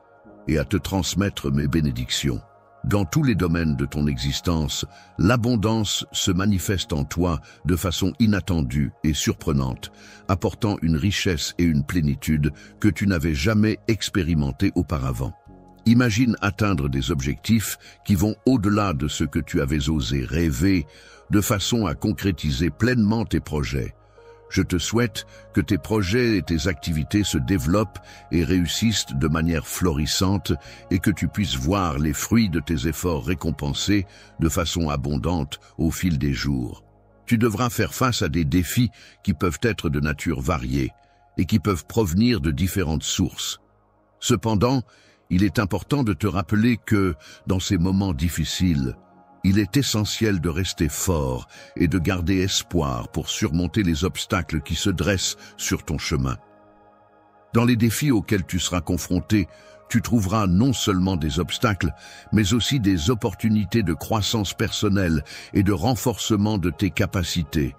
et à te transmettre mes bénédictions. Dans tous les domaines de ton existence, l'abondance se manifeste en toi de façon inattendue et surprenante, apportant une richesse et une plénitude que tu n'avais jamais expérimentées auparavant. Imagine atteindre des objectifs qui vont au-delà de ce que tu avais osé rêver, de façon à concrétiser pleinement tes projets. Je te souhaite que tes projets et tes activités se développent et réussissent de manière florissante et que tu puisses voir les fruits de tes efforts récompensés de façon abondante au fil des jours. Tu devras faire face à des défis qui peuvent être de nature variée et qui peuvent provenir de différentes sources. Cependant, il est important de te rappeler que, dans ces moments difficiles, il est essentiel de rester fort et de garder espoir pour surmonter les obstacles qui se dressent sur ton chemin. Dans les défis auxquels tu seras confronté, tu trouveras non seulement des obstacles, mais aussi des opportunités de croissance personnelle et de renforcement de tes capacités.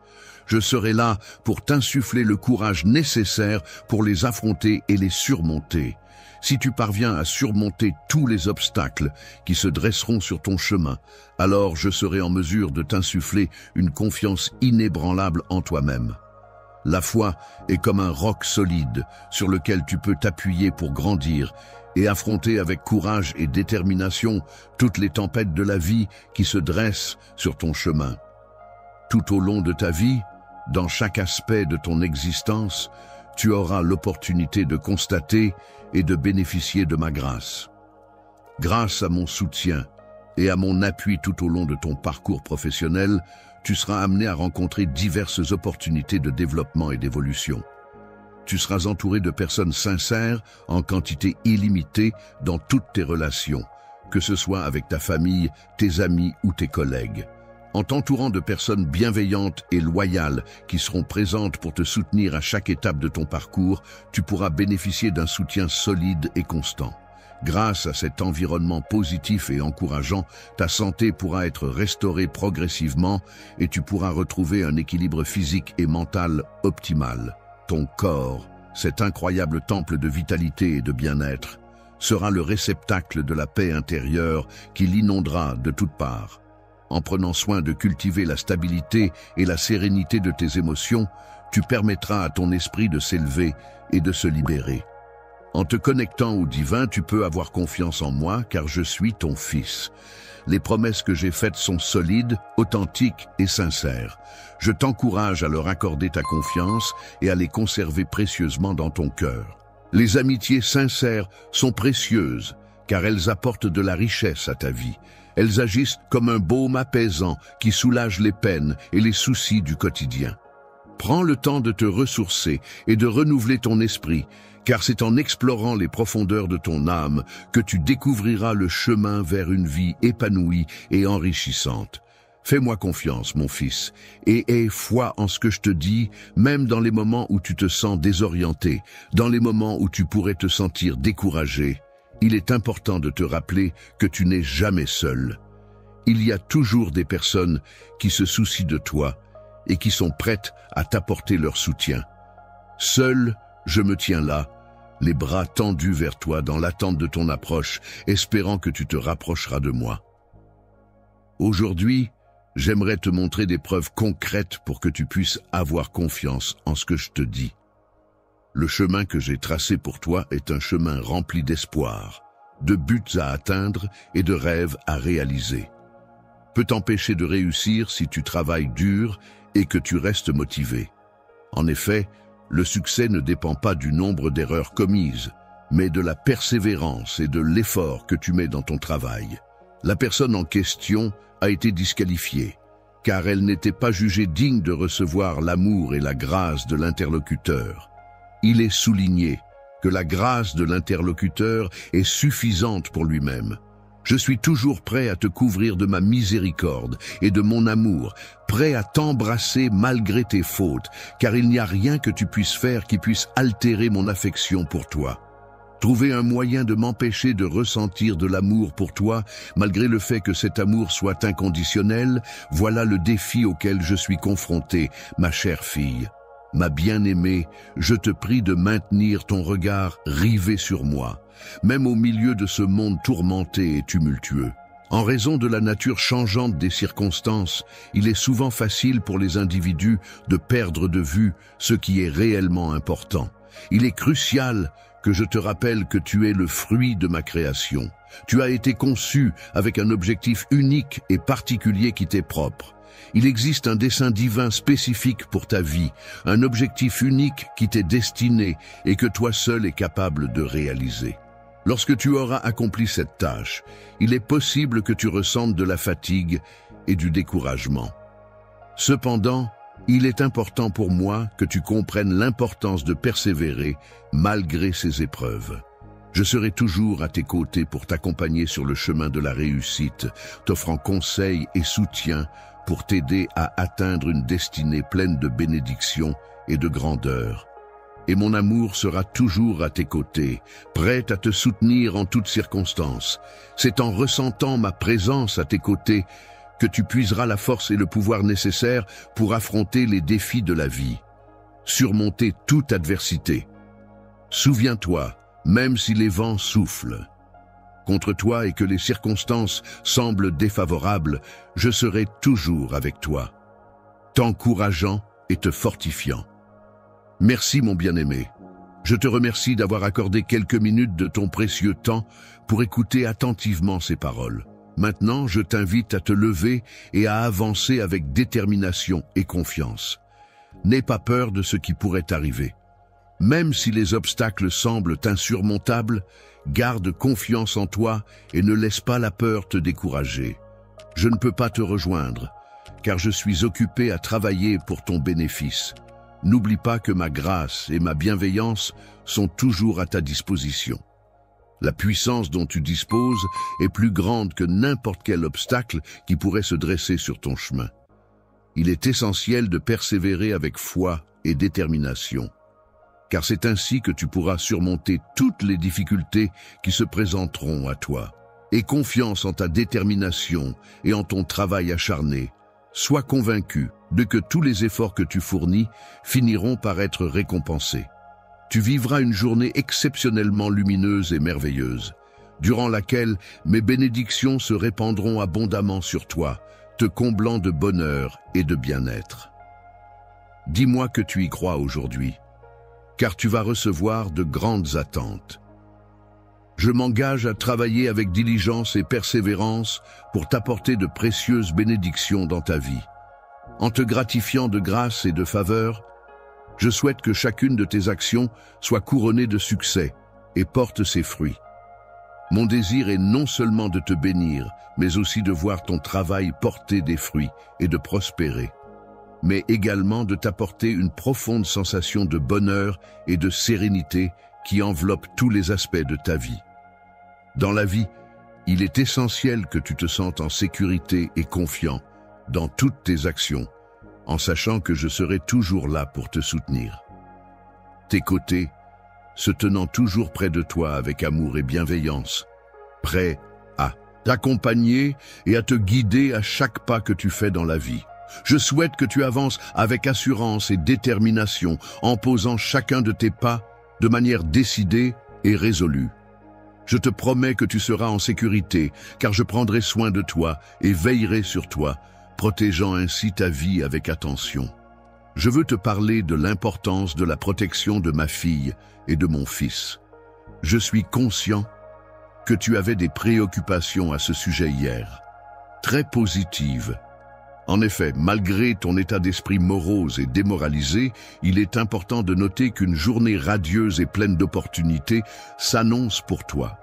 Je serai là pour t'insuffler le courage nécessaire pour les affronter et les surmonter. Si tu parviens à surmonter tous les obstacles qui se dresseront sur ton chemin, alors je serai en mesure de t'insuffler une confiance inébranlable en toi-même. La foi est comme un roc solide sur lequel tu peux t'appuyer pour grandir et affronter avec courage et détermination toutes les tempêtes de la vie qui se dressent sur ton chemin. Tout au long de ta vie, dans chaque aspect de ton existence, tu auras l'opportunité de constater et de bénéficier de ma grâce. Grâce à mon soutien et à mon appui tout au long de ton parcours professionnel, tu seras amené à rencontrer diverses opportunités de développement et d'évolution. Tu seras entouré de personnes sincères en quantité illimitée dans toutes tes relations, que ce soit avec ta famille, tes amis ou tes collègues. En t'entourant de personnes bienveillantes et loyales qui seront présentes pour te soutenir à chaque étape de ton parcours, tu pourras bénéficier d'un soutien solide et constant. Grâce à cet environnement positif et encourageant, ta santé pourra être restaurée progressivement et tu pourras retrouver un équilibre physique et mental optimal. Ton corps, cet incroyable temple de vitalité et de bien-être, sera le réceptacle de la paix intérieure qui l'inondera de toutes parts. En prenant soin de cultiver la stabilité et la sérénité de tes émotions, tu permettras à ton esprit de s'élever et de se libérer. En te connectant au divin, tu peux avoir confiance en moi, car je suis ton fils. Les promesses que j'ai faites sont solides, authentiques et sincères. Je t'encourage à leur accorder ta confiance et à les conserver précieusement dans ton cœur. Les amitiés sincères sont précieuses, car elles apportent de la richesse à ta vie. Elles agissent comme un baume apaisant qui soulage les peines et les soucis du quotidien. Prends le temps de te ressourcer et de renouveler ton esprit, car c'est en explorant les profondeurs de ton âme que tu découvriras le chemin vers une vie épanouie et enrichissante. Fais-moi confiance, mon fils, et aie foi en ce que je te dis, même dans les moments où tu te sens désorienté, dans les moments où tu pourrais te sentir découragé. Il est important de te rappeler que tu n'es jamais seul. Il y a toujours des personnes qui se soucient de toi et qui sont prêtes à t'apporter leur soutien. Seul, je me tiens là, les bras tendus vers toi dans l'attente de ton approche, espérant que tu te rapprocheras de moi. Aujourd'hui, j'aimerais te montrer des preuves concrètes pour que tu puisses avoir confiance en ce que je te dis. Le chemin que j'ai tracé pour toi est un chemin rempli d'espoir, de buts à atteindre et de rêves à réaliser. Peut t'empêcher de réussir si tu travailles dur et que tu restes motivé. En effet, le succès ne dépend pas du nombre d'erreurs commises, mais de la persévérance et de l'effort que tu mets dans ton travail. La personne en question a été disqualifiée, car elle n'était pas jugée digne de recevoir l'amour et la grâce de l'interlocuteur. Il est souligné que la grâce de l'interlocuteur est suffisante pour lui-même. Je suis toujours prêt à te couvrir de ma miséricorde et de mon amour, prêt à t'embrasser malgré tes fautes, car il n'y a rien que tu puisses faire qui puisse altérer mon affection pour toi. Trouver un moyen de m'empêcher de ressentir de l'amour pour toi, malgré le fait que cet amour soit inconditionnel, voilà le défi auquel je suis confronté, ma chère fille. Ma bien-aimée, je te prie de maintenir ton regard rivé sur moi, même au milieu de ce monde tourmenté et tumultueux. En raison de la nature changeante des circonstances, il est souvent facile pour les individus de perdre de vue ce qui est réellement important. Il est crucial que je te rappelle que tu es le fruit de ma création. Tu as été conçu avec un objectif unique et particulier qui t'est propre. Il existe un dessein divin spécifique pour ta vie, un objectif unique qui t'est destiné et que toi seul es capable de réaliser. Lorsque tu auras accompli cette tâche, il est possible que tu ressentes de la fatigue et du découragement. Cependant, il est important pour moi que tu comprennes l'importance de persévérer malgré ces épreuves. Je serai toujours à tes côtés pour t'accompagner sur le chemin de la réussite, t'offrant conseils et soutien pour t'aider à atteindre une destinée pleine de bénédictions et de grandeur. Et mon amour sera toujours à tes côtés, prêt à te soutenir en toutes circonstances. C'est en ressentant ma présence à tes côtés que tu puiseras la force et le pouvoir nécessaires pour affronter les défis de la vie, surmonter toute adversité. Souviens-toi, même si les vents soufflent contre toi et que les circonstances semblent défavorables, je serai toujours avec toi, t'encourageant et te fortifiant. Merci mon bien-aimé. Je te remercie d'avoir accordé quelques minutes de ton précieux temps pour écouter attentivement ces paroles. Maintenant, je t'invite à te lever et à avancer avec détermination et confiance. N'aie pas peur de ce qui pourrait arriver. Même si les obstacles semblent insurmontables, garde confiance en toi et ne laisse pas la peur te décourager. Je ne peux pas te rejoindre, car je suis occupé à travailler pour ton bénéfice. N'oublie pas que ma grâce et ma bienveillance sont toujours à ta disposition. La puissance dont tu disposes est plus grande que n'importe quel obstacle qui pourrait se dresser sur ton chemin. Il est essentiel de persévérer avec foi et détermination, car c'est ainsi que tu pourras surmonter toutes les difficultés qui se présenteront à toi. Aie confiance en ta détermination et en ton travail acharné. Sois convaincu de que tous les efforts que tu fournis finiront par être récompensés. Tu vivras une journée exceptionnellement lumineuse et merveilleuse, durant laquelle mes bénédictions se répandront abondamment sur toi, te comblant de bonheur et de bien-être. Dis-moi que tu y crois aujourd'hui, car tu vas recevoir de grandes attentes. Je m'engage à travailler avec diligence et persévérance pour t'apporter de précieuses bénédictions dans ta vie. En te gratifiant de grâce et de faveur, je souhaite que chacune de tes actions soit couronnée de succès et porte ses fruits. Mon désir est non seulement de te bénir, mais aussi de voir ton travail porter des fruits et de prospérer, mais également de t'apporter une profonde sensation de bonheur et de sérénité qui enveloppe tous les aspects de ta vie. Dans la vie, il est essentiel que tu te sentes en sécurité et confiant dans toutes tes actions, en sachant que je serai toujours là pour te soutenir. Tes côtés, se tenant toujours près de toi avec amour et bienveillance, prêt à t'accompagner et à te guider à chaque pas que tu fais dans la vie. Je souhaite que tu avances avec assurance et détermination, en posant chacun de tes pas de manière décidée et résolue. Je te promets que tu seras en sécurité, car je prendrai soin de toi et veillerai sur toi, protégeant ainsi ta vie avec attention. Je veux te parler de l'importance de la protection de ma fille et de mon fils. Je suis conscient que tu avais des préoccupations à ce sujet hier, très positives. En effet, malgré ton état d'esprit morose et démoralisé, il est important de noter qu'une journée radieuse et pleine d'opportunités s'annonce pour toi.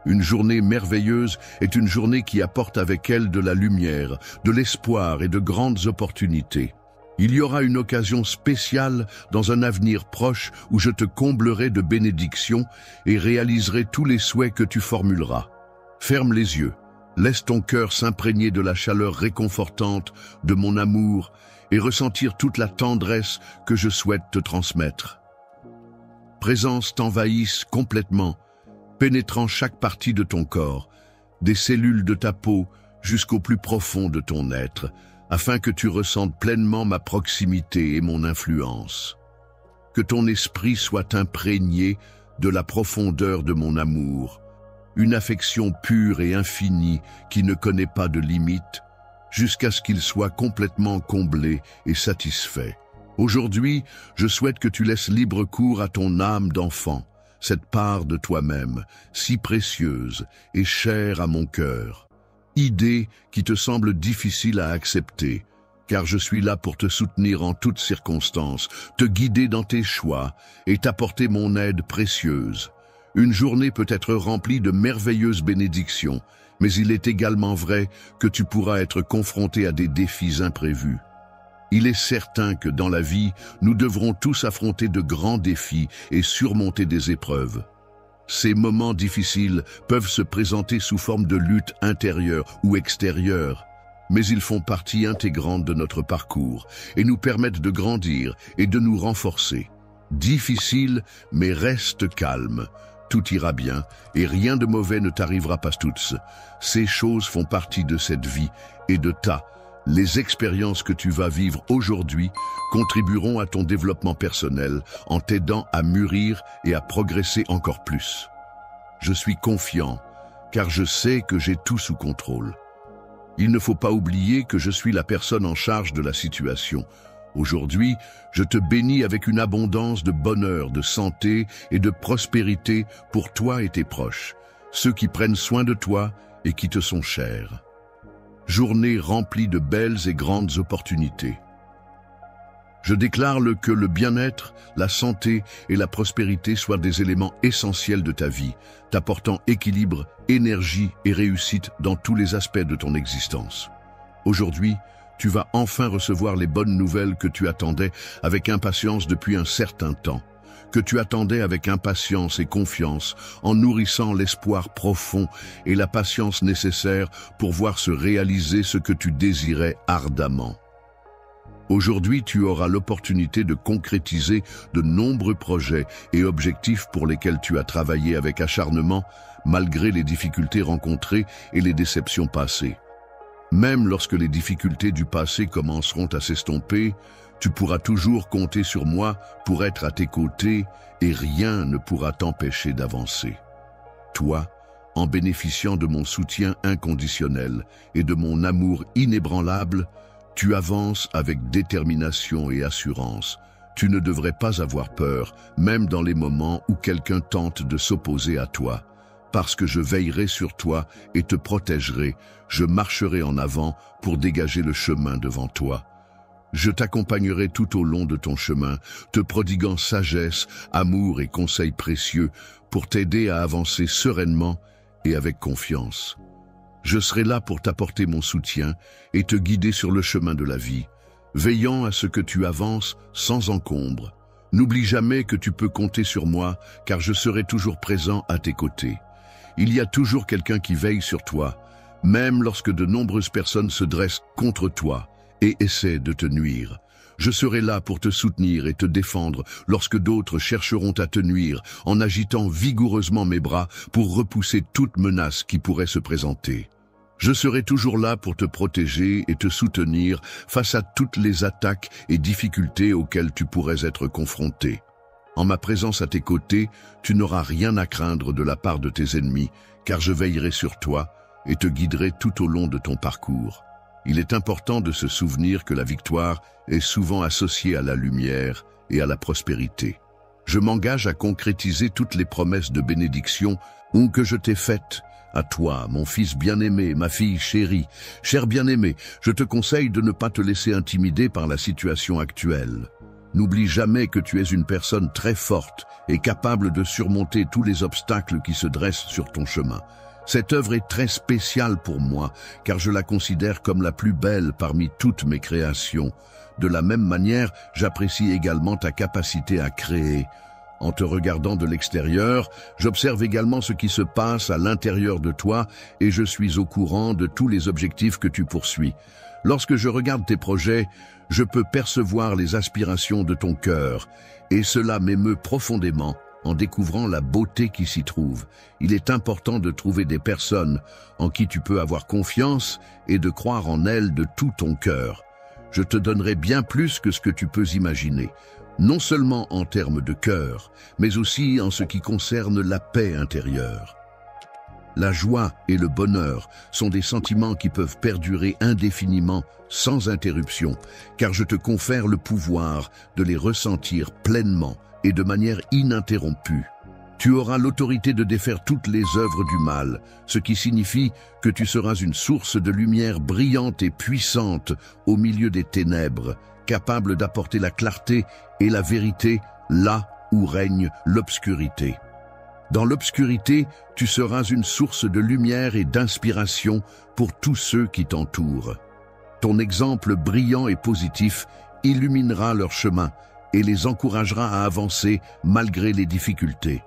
Une journée merveilleuse est une journée qui apporte avec elle de la lumière, de l'espoir et de grandes opportunités. Il y aura une occasion spéciale dans un avenir proche où je te comblerai de bénédictions et réaliserai tous les souhaits que tu formuleras. Ferme les yeux. Laisse ton cœur s'imprégner de la chaleur réconfortante de mon amour et ressentir toute la tendresse que je souhaite te transmettre. Présence t'envahisse complètement, pénétrant chaque partie de ton corps, des cellules de ta peau jusqu'au plus profond de ton être, afin que tu ressentes pleinement ma proximité et mon influence. Que ton esprit soit imprégné de la profondeur de mon amour, une affection pure et infinie qui ne connaît pas de limites, jusqu'à ce qu'il soit complètement comblé et satisfait. Aujourd'hui, je souhaite que tu laisses libre cours à ton âme d'enfant, cette part de toi-même, si précieuse et chère à mon cœur. Idée qui te semble difficile à accepter, car je suis là pour te soutenir en toutes circonstances, te guider dans tes choix et t'apporter mon aide précieuse. Une journée peut être remplie de merveilleuses bénédictions, mais il est également vrai que tu pourras être confronté à des défis imprévus. Il est certain que dans la vie, nous devrons tous affronter de grands défis et surmonter des épreuves. Ces moments difficiles peuvent se présenter sous forme de lutte intérieure ou extérieure, mais ils font partie intégrante de notre parcours et nous permettent de grandir et de nous renforcer. Difficile, mais reste calme. Tout ira bien et rien de mauvais ne t'arrivera pas toutes. Ces choses font partie de cette vie et de les expériences que tu vas vivre aujourd'hui contribueront à ton développement personnel en t'aidant à mûrir et à progresser encore plus. Je suis confiant, car je sais que j'ai tout sous contrôle. Il ne faut pas oublier que je suis la personne en charge de la situation. Aujourd'hui, je te bénis avec une abondance de bonheur, de santé et de prospérité pour toi et tes proches, ceux qui prennent soin de toi et qui te sont chers. Journée remplie de belles et grandes opportunités. Je déclare que le bien-être, la santé et la prospérité soient des éléments essentiels de ta vie, t'apportant équilibre, énergie et réussite dans tous les aspects de ton existence. Aujourd'hui, tu vas enfin recevoir les bonnes nouvelles que tu attendais avec impatience depuis un certain temps, que tu attendais avec impatience et confiance, en nourrissant l'espoir profond et la patience nécessaire pour voir se réaliser ce que tu désirais ardemment. Aujourd'hui, tu auras l'opportunité de concrétiser de nombreux projets et objectifs pour lesquels tu as travaillé avec acharnement, malgré les difficultés rencontrées et les déceptions passées. Même lorsque les difficultés du passé commenceront à s'estomper, tu pourras toujours compter sur moi pour être à tes côtés et rien ne pourra t'empêcher d'avancer. Toi, en bénéficiant de mon soutien inconditionnel et de mon amour inébranlable, tu avances avec détermination et assurance. Tu ne devrais pas avoir peur, même dans les moments où quelqu'un tente de s'opposer à toi. Parce que je veillerai sur toi et te protégerai, je marcherai en avant pour dégager le chemin devant toi. Je t'accompagnerai tout au long de ton chemin, te prodiguant sagesse, amour et conseils précieux pour t'aider à avancer sereinement et avec confiance. Je serai là pour t'apporter mon soutien et te guider sur le chemin de la vie, veillant à ce que tu avances sans encombre. N'oublie jamais que tu peux compter sur moi, car je serai toujours présent à tes côtés. Il y a toujours quelqu'un qui veille sur toi, même lorsque de nombreuses personnes se dressent contre toi et essaient de te nuire. Je serai là pour te soutenir et te défendre lorsque d'autres chercheront à te nuire en agitant vigoureusement mes bras pour repousser toute menace qui pourrait se présenter. Je serai toujours là pour te protéger et te soutenir face à toutes les attaques et difficultés auxquelles tu pourrais être confronté. En ma présence à tes côtés, tu n'auras rien à craindre de la part de tes ennemis, car je veillerai sur toi et te guiderai tout au long de ton parcours. Il est important de se souvenir que la victoire est souvent associée à la lumière et à la prospérité. Je m'engage à concrétiser toutes les promesses de bénédiction que je t'ai faites. À toi, mon fils bien-aimé, ma fille chérie, cher bien-aimé, je te conseille de ne pas te laisser intimider par la situation actuelle. N'oublie jamais que tu es une personne très forte et capable de surmonter tous les obstacles qui se dressent sur ton chemin. Cette œuvre est très spéciale pour moi, car je la considère comme la plus belle parmi toutes mes créations. De la même manière, j'apprécie également ta capacité à créer. En te regardant de l'extérieur, j'observe également ce qui se passe à l'intérieur de toi et je suis au courant de tous les objectifs que tu poursuis. Lorsque je regarde tes projets, je peux percevoir les aspirations de ton cœur et cela m'émeut profondément en découvrant la beauté qui s'y trouve. Il est important de trouver des personnes en qui tu peux avoir confiance et de croire en elles de tout ton cœur. Je te donnerai bien plus que ce que tu peux imaginer, non seulement en termes de cœur, mais aussi en ce qui concerne la paix intérieure. La joie et le bonheur sont des sentiments qui peuvent perdurer indéfiniment, sans interruption, car je te confère le pouvoir de les ressentir pleinement et de manière ininterrompue. Tu auras l'autorité de défaire toutes les œuvres du mal, ce qui signifie que tu seras une source de lumière brillante et puissante au milieu des ténèbres, capable d'apporter la clarté et la vérité là où règne l'obscurité. Dans l'obscurité, tu seras une source de lumière et d'inspiration pour tous ceux qui t'entourent. Ton exemple brillant et positif illuminera leur chemin et les encouragera à avancer malgré les difficultés.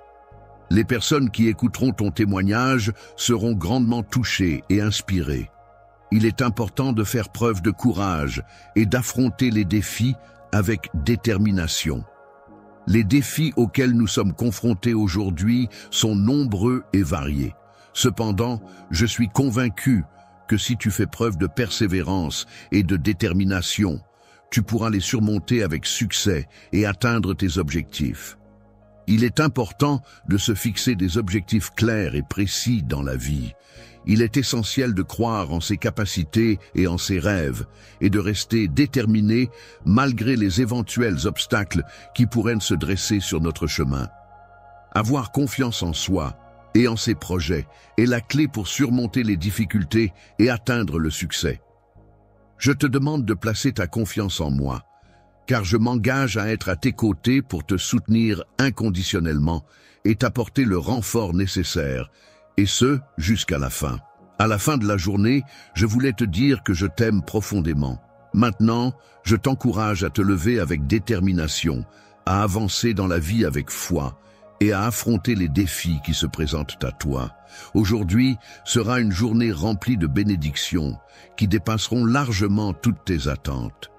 Les personnes qui écouteront ton témoignage seront grandement touchées et inspirées. Il est important de faire preuve de courage et d'affronter les défis avec détermination. Les défis auxquels nous sommes confrontés aujourd'hui sont nombreux et variés. Cependant, je suis convaincu que si tu fais preuve de persévérance et de détermination, tu pourras les surmonter avec succès et atteindre tes objectifs. Il est important de se fixer des objectifs clairs et précis dans la vie. Il est essentiel de croire en ses capacités et en ses rêves, et de rester déterminé malgré les éventuels obstacles qui pourraient se dresser sur notre chemin. Avoir confiance en soi et en ses projets est la clé pour surmonter les difficultés et atteindre le succès. Je te demande de placer ta confiance en moi, car je m'engage à être à tes côtés pour te soutenir inconditionnellement et t'apporter le renfort nécessaire, et ce, jusqu'à la fin. À la fin de la journée, je voulais te dire que je t'aime profondément. Maintenant, je t'encourage à te lever avec détermination, à avancer dans la vie avec foi et à affronter les défis qui se présentent à toi. Aujourd'hui sera une journée remplie de bénédictions qui dépasseront largement toutes tes attentes.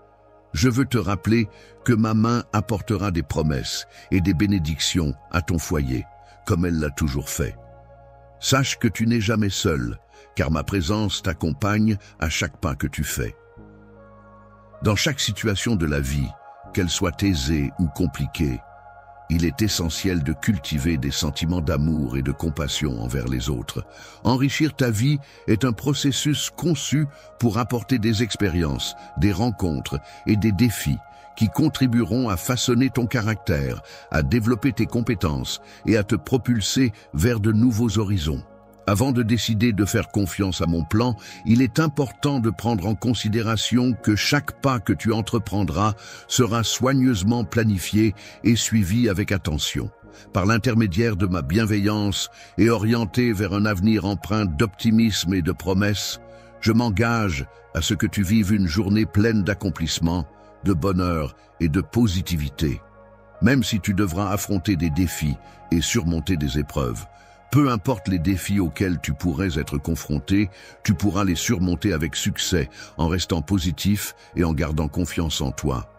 Je veux te rappeler que ma main apportera des promesses et des bénédictions à ton foyer, comme elle l'a toujours fait. Sache que tu n'es jamais seul, car ma présence t'accompagne à chaque pas que tu fais. Dans chaque situation de la vie, qu'elle soit aisée ou compliquée, il est essentiel de cultiver des sentiments d'amour et de compassion envers les autres. Enrichir ta vie est un processus conçu pour apporter des expériences, des rencontres et des défis qui contribueront à façonner ton caractère, à développer tes compétences et à te propulser vers de nouveaux horizons. Avant de décider de faire confiance à mon plan, il est important de prendre en considération que chaque pas que tu entreprendras sera soigneusement planifié et suivi avec attention. Par l'intermédiaire de ma bienveillance et orienté vers un avenir empreint d'optimisme et de promesses, je m'engage à ce que tu vives une journée pleine d'accomplissements, de bonheur et de positivité. Même si tu devras affronter des défis et surmonter des épreuves, peu importe les défis auxquels tu pourrais être confronté, tu pourras les surmonter avec succès en restant positif et en gardant confiance en toi.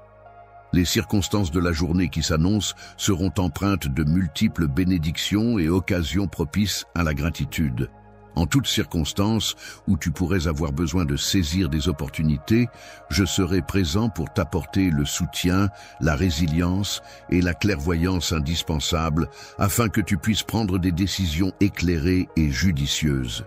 Les circonstances de la journée qui s'annoncent seront empreintes de multiples bénédictions et occasions propices à la gratitude. En toutes circonstances où tu pourrais avoir besoin de saisir des opportunités, je serai présent pour t'apporter le soutien, la résilience et la clairvoyance indispensables afin que tu puisses prendre des décisions éclairées et judicieuses.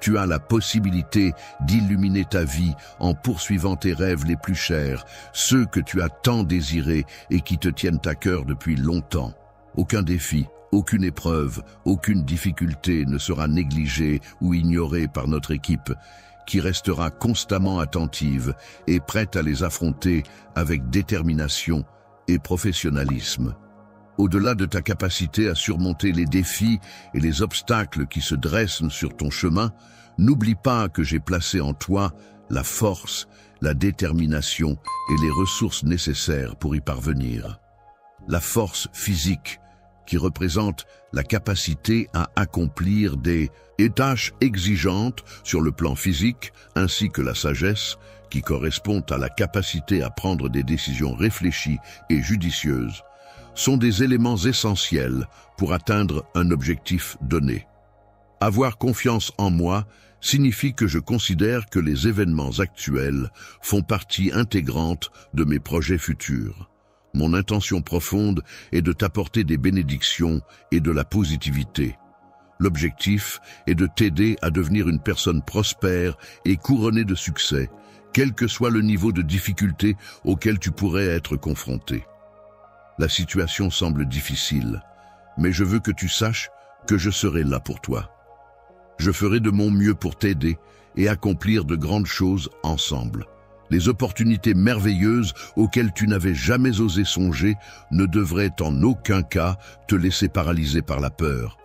Tu as la possibilité d'illuminer ta vie en poursuivant tes rêves les plus chers, ceux que tu as tant désirés et qui te tiennent à cœur depuis longtemps. Aucun défi, aucune épreuve, aucune difficulté ne sera négligée ou ignorée par notre équipe, qui restera constamment attentive et prête à les affronter avec détermination et professionnalisme. Au-delà de ta capacité à surmonter les défis et les obstacles qui se dressent sur ton chemin, n'oublie pas que j'ai placé en toi la force, la détermination et les ressources nécessaires pour y parvenir. La force physique, qui représente la capacité à accomplir des tâches exigeantes sur le plan physique, ainsi que la sagesse, qui correspond à la capacité à prendre des décisions réfléchies et judicieuses, sont des éléments essentiels pour atteindre un objectif donné. Avoir confiance en moi signifie que je considère que les événements actuels font partie intégrante de mes projets futurs. Mon intention profonde est de t'apporter des bénédictions et de la positivité. L'objectif est de t'aider à devenir une personne prospère et couronnée de succès, quel que soit le niveau de difficulté auquel tu pourrais être confronté. La situation semble difficile, mais je veux que tu saches que je serai là pour toi. Je ferai de mon mieux pour t'aider et accomplir de grandes choses ensemble. Les opportunités merveilleuses auxquelles tu n'avais jamais osé songer ne devraient en aucun cas te laisser paralyser par la peur.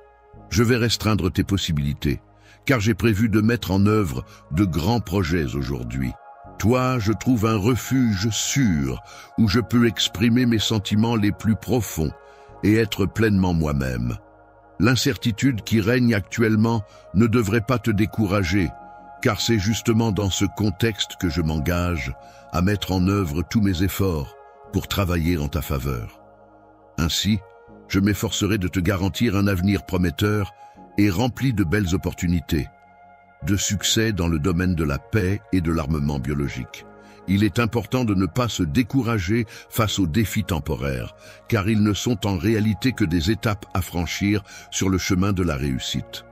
Je vais restreindre tes possibilités, car j'ai prévu de mettre en œuvre de grands projets aujourd'hui. Toi, je trouve un refuge sûr où je peux exprimer mes sentiments les plus profonds et être pleinement moi-même. L'incertitude qui règne actuellement ne devrait pas te décourager, car c'est justement dans ce contexte que je m'engage à mettre en œuvre tous mes efforts pour travailler en ta faveur. Ainsi, je m'efforcerai de te garantir un avenir prometteur et rempli de belles opportunités, de succès dans le domaine de la paix et de l'armement biologique. Il est important de ne pas se décourager face aux défis temporaires, car ils ne sont en réalité que des étapes à franchir sur le chemin de la réussite.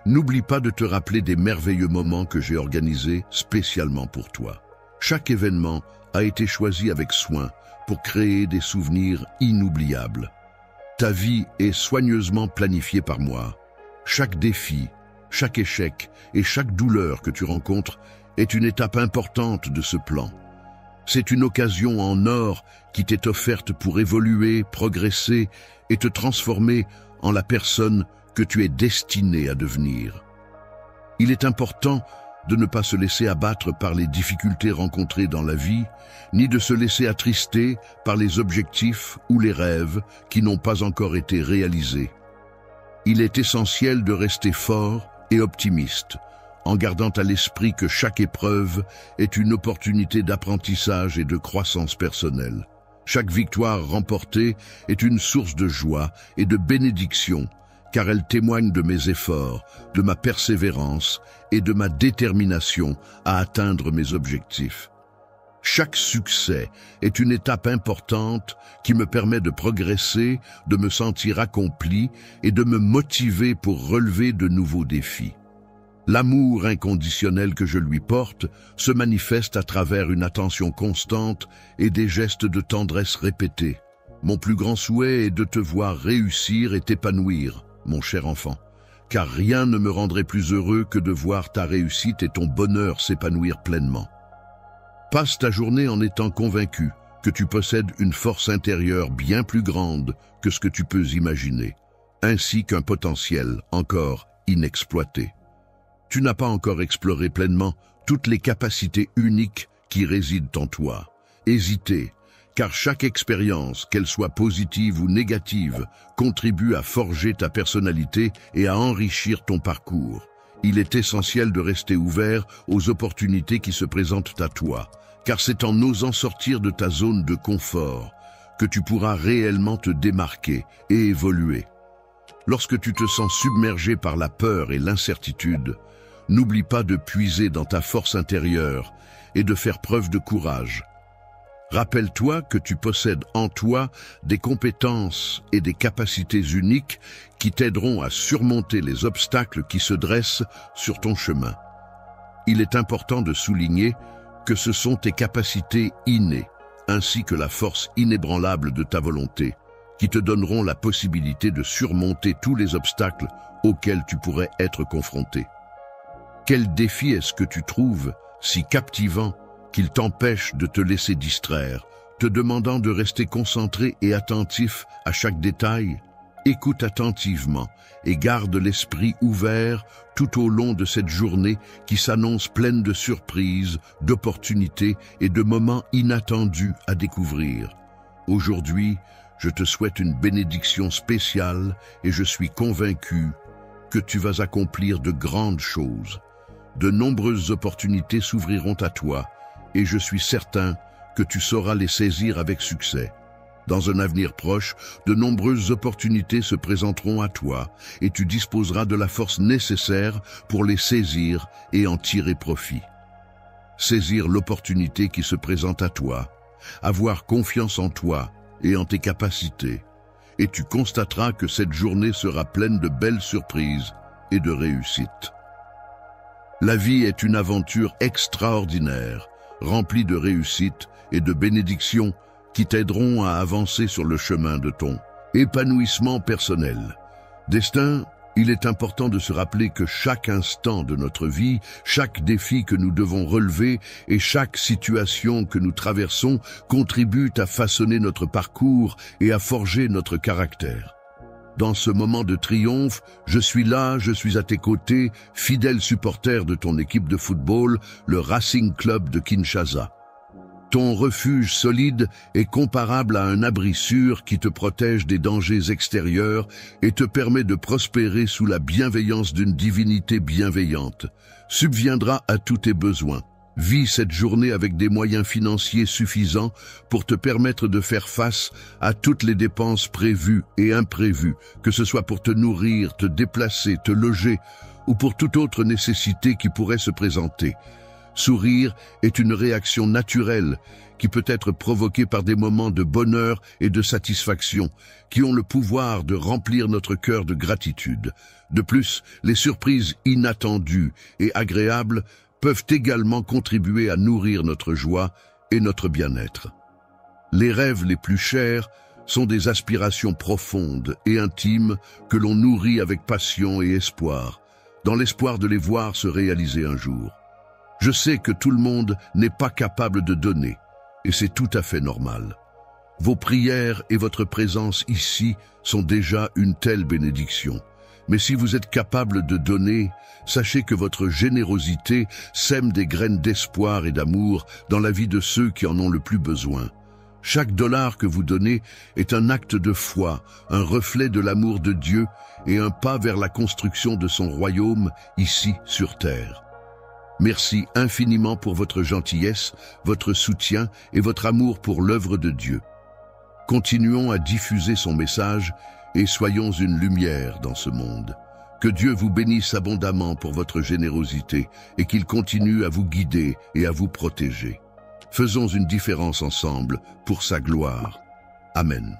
N'oublie pas de te rappeler des merveilleux moments que j'ai organisés spécialement pour toi. Chaque événement a été choisi avec soin pour créer des souvenirs inoubliables. Ta vie est soigneusement planifiée par moi. Chaque défi, chaque échec et chaque douleur que tu rencontres est une étape importante de ce plan. C'est une occasion en or qui t'est offerte pour évoluer, progresser et te transformer en la personne que tu es destiné à devenir. Il est important de ne pas se laisser abattre par les difficultés rencontrées dans la vie, ni de se laisser attrister par les objectifs ou les rêves qui n'ont pas encore été réalisés. Il est essentiel de rester fort et optimiste, en gardant à l'esprit que chaque épreuve est une opportunité d'apprentissage et de croissance personnelle. Chaque victoire remportée est une source de joie et de bénédiction, car elle témoigne de mes efforts, de ma persévérance et de ma détermination à atteindre mes objectifs. Chaque succès est une étape importante qui me permet de progresser, de me sentir accompli et de me motiver pour relever de nouveaux défis. L'amour inconditionnel que je lui porte se manifeste à travers une attention constante et des gestes de tendresse répétés. Mon plus grand souhait est de te voir réussir et t'épanouir, mon cher enfant, car rien ne me rendrait plus heureux que de voir ta réussite et ton bonheur s'épanouir pleinement. Passe ta journée en étant convaincu que tu possèdes une force intérieure bien plus grande que ce que tu peux imaginer, ainsi qu'un potentiel encore inexploité. Tu n'as pas encore exploré pleinement toutes les capacités uniques qui résident en toi. Hésitez, car chaque expérience, qu'elle soit positive ou négative, contribue à forger ta personnalité et à enrichir ton parcours. Il est essentiel de rester ouvert aux opportunités qui se présentent à toi, car c'est en osant sortir de ta zone de confort que tu pourras réellement te démarquer et évoluer. Lorsque tu te sens submergé par la peur et l'incertitude, n'oublie pas de puiser dans ta force intérieure et de faire preuve de courage. Rappelle-toi que tu possèdes en toi des compétences et des capacités uniques qui t'aideront à surmonter les obstacles qui se dressent sur ton chemin. Il est important de souligner que ce sont tes capacités innées, ainsi que la force inébranlable de ta volonté, qui te donneront la possibilité de surmonter tous les obstacles auxquels tu pourrais être confronté. Quel défi est-ce que tu trouves si captivant qu'il t'empêche de te laisser distraire, te demandant de rester concentré et attentif à chaque détail? Écoute attentivement et garde l'esprit ouvert tout au long de cette journée qui s'annonce pleine de surprises, d'opportunités et de moments inattendus à découvrir. Aujourd'hui, je te souhaite une bénédiction spéciale et je suis convaincu que tu vas accomplir de grandes choses. De nombreuses opportunités s'ouvriront à toi et je suis certain que tu sauras les saisir avec succès. Dans un avenir proche, de nombreuses opportunités se présenteront à toi et tu disposeras de la force nécessaire pour les saisir et en tirer profit. Saisir l'opportunité qui se présente à toi, avoir confiance en toi et en tes capacités, et tu constateras que cette journée sera pleine de belles surprises et de réussites. La vie est une aventure extraordinaire, remplie de réussites et de bénédictions qui t'aideront à avancer sur le chemin de ton épanouissement personnel. Destin, il est important de se rappeler que chaque instant de notre vie, chaque défi que nous devons relever et chaque situation que nous traversons contribuent à façonner notre parcours et à forger notre caractère. Dans ce moment de triomphe, je suis là, je suis à tes côtés, fidèle supporter de ton équipe de football, le Racing Club de Kinshasa. Ton refuge solide est comparable à un abri sûr qui te protège des dangers extérieurs et te permet de prospérer sous la bienveillance d'une divinité bienveillante. Subviendra à tous tes besoins. Vis cette journée avec des moyens financiers suffisants pour te permettre de faire face à toutes les dépenses prévues et imprévues, que ce soit pour te nourrir, te déplacer, te loger ou pour toute autre nécessité qui pourrait se présenter. Sourire est une réaction naturelle qui peut être provoquée par des moments de bonheur et de satisfaction qui ont le pouvoir de remplir notre cœur de gratitude. De plus, les surprises inattendues et agréables peuvent également contribuer à nourrir notre joie et notre bien-être. Les rêves les plus chers sont des aspirations profondes et intimes que l'on nourrit avec passion et espoir, dans l'espoir de les voir se réaliser un jour. Je sais que tout le monde n'est pas capable de donner, et c'est tout à fait normal. Vos prières et votre présence ici sont déjà une telle bénédiction. Mais si vous êtes capable de donner, sachez que votre générosité sème des graines d'espoir et d'amour dans la vie de ceux qui en ont le plus besoin. Chaque dollar que vous donnez est un acte de foi, un reflet de l'amour de Dieu et un pas vers la construction de son royaume ici sur terre. Merci infiniment pour votre gentillesse, votre soutien et votre amour pour l'œuvre de Dieu. Continuons à diffuser son message et soyons une lumière dans ce monde. Que Dieu vous bénisse abondamment pour votre générosité et qu'il continue à vous guider et à vous protéger. Faisons une différence ensemble pour sa gloire. Amen.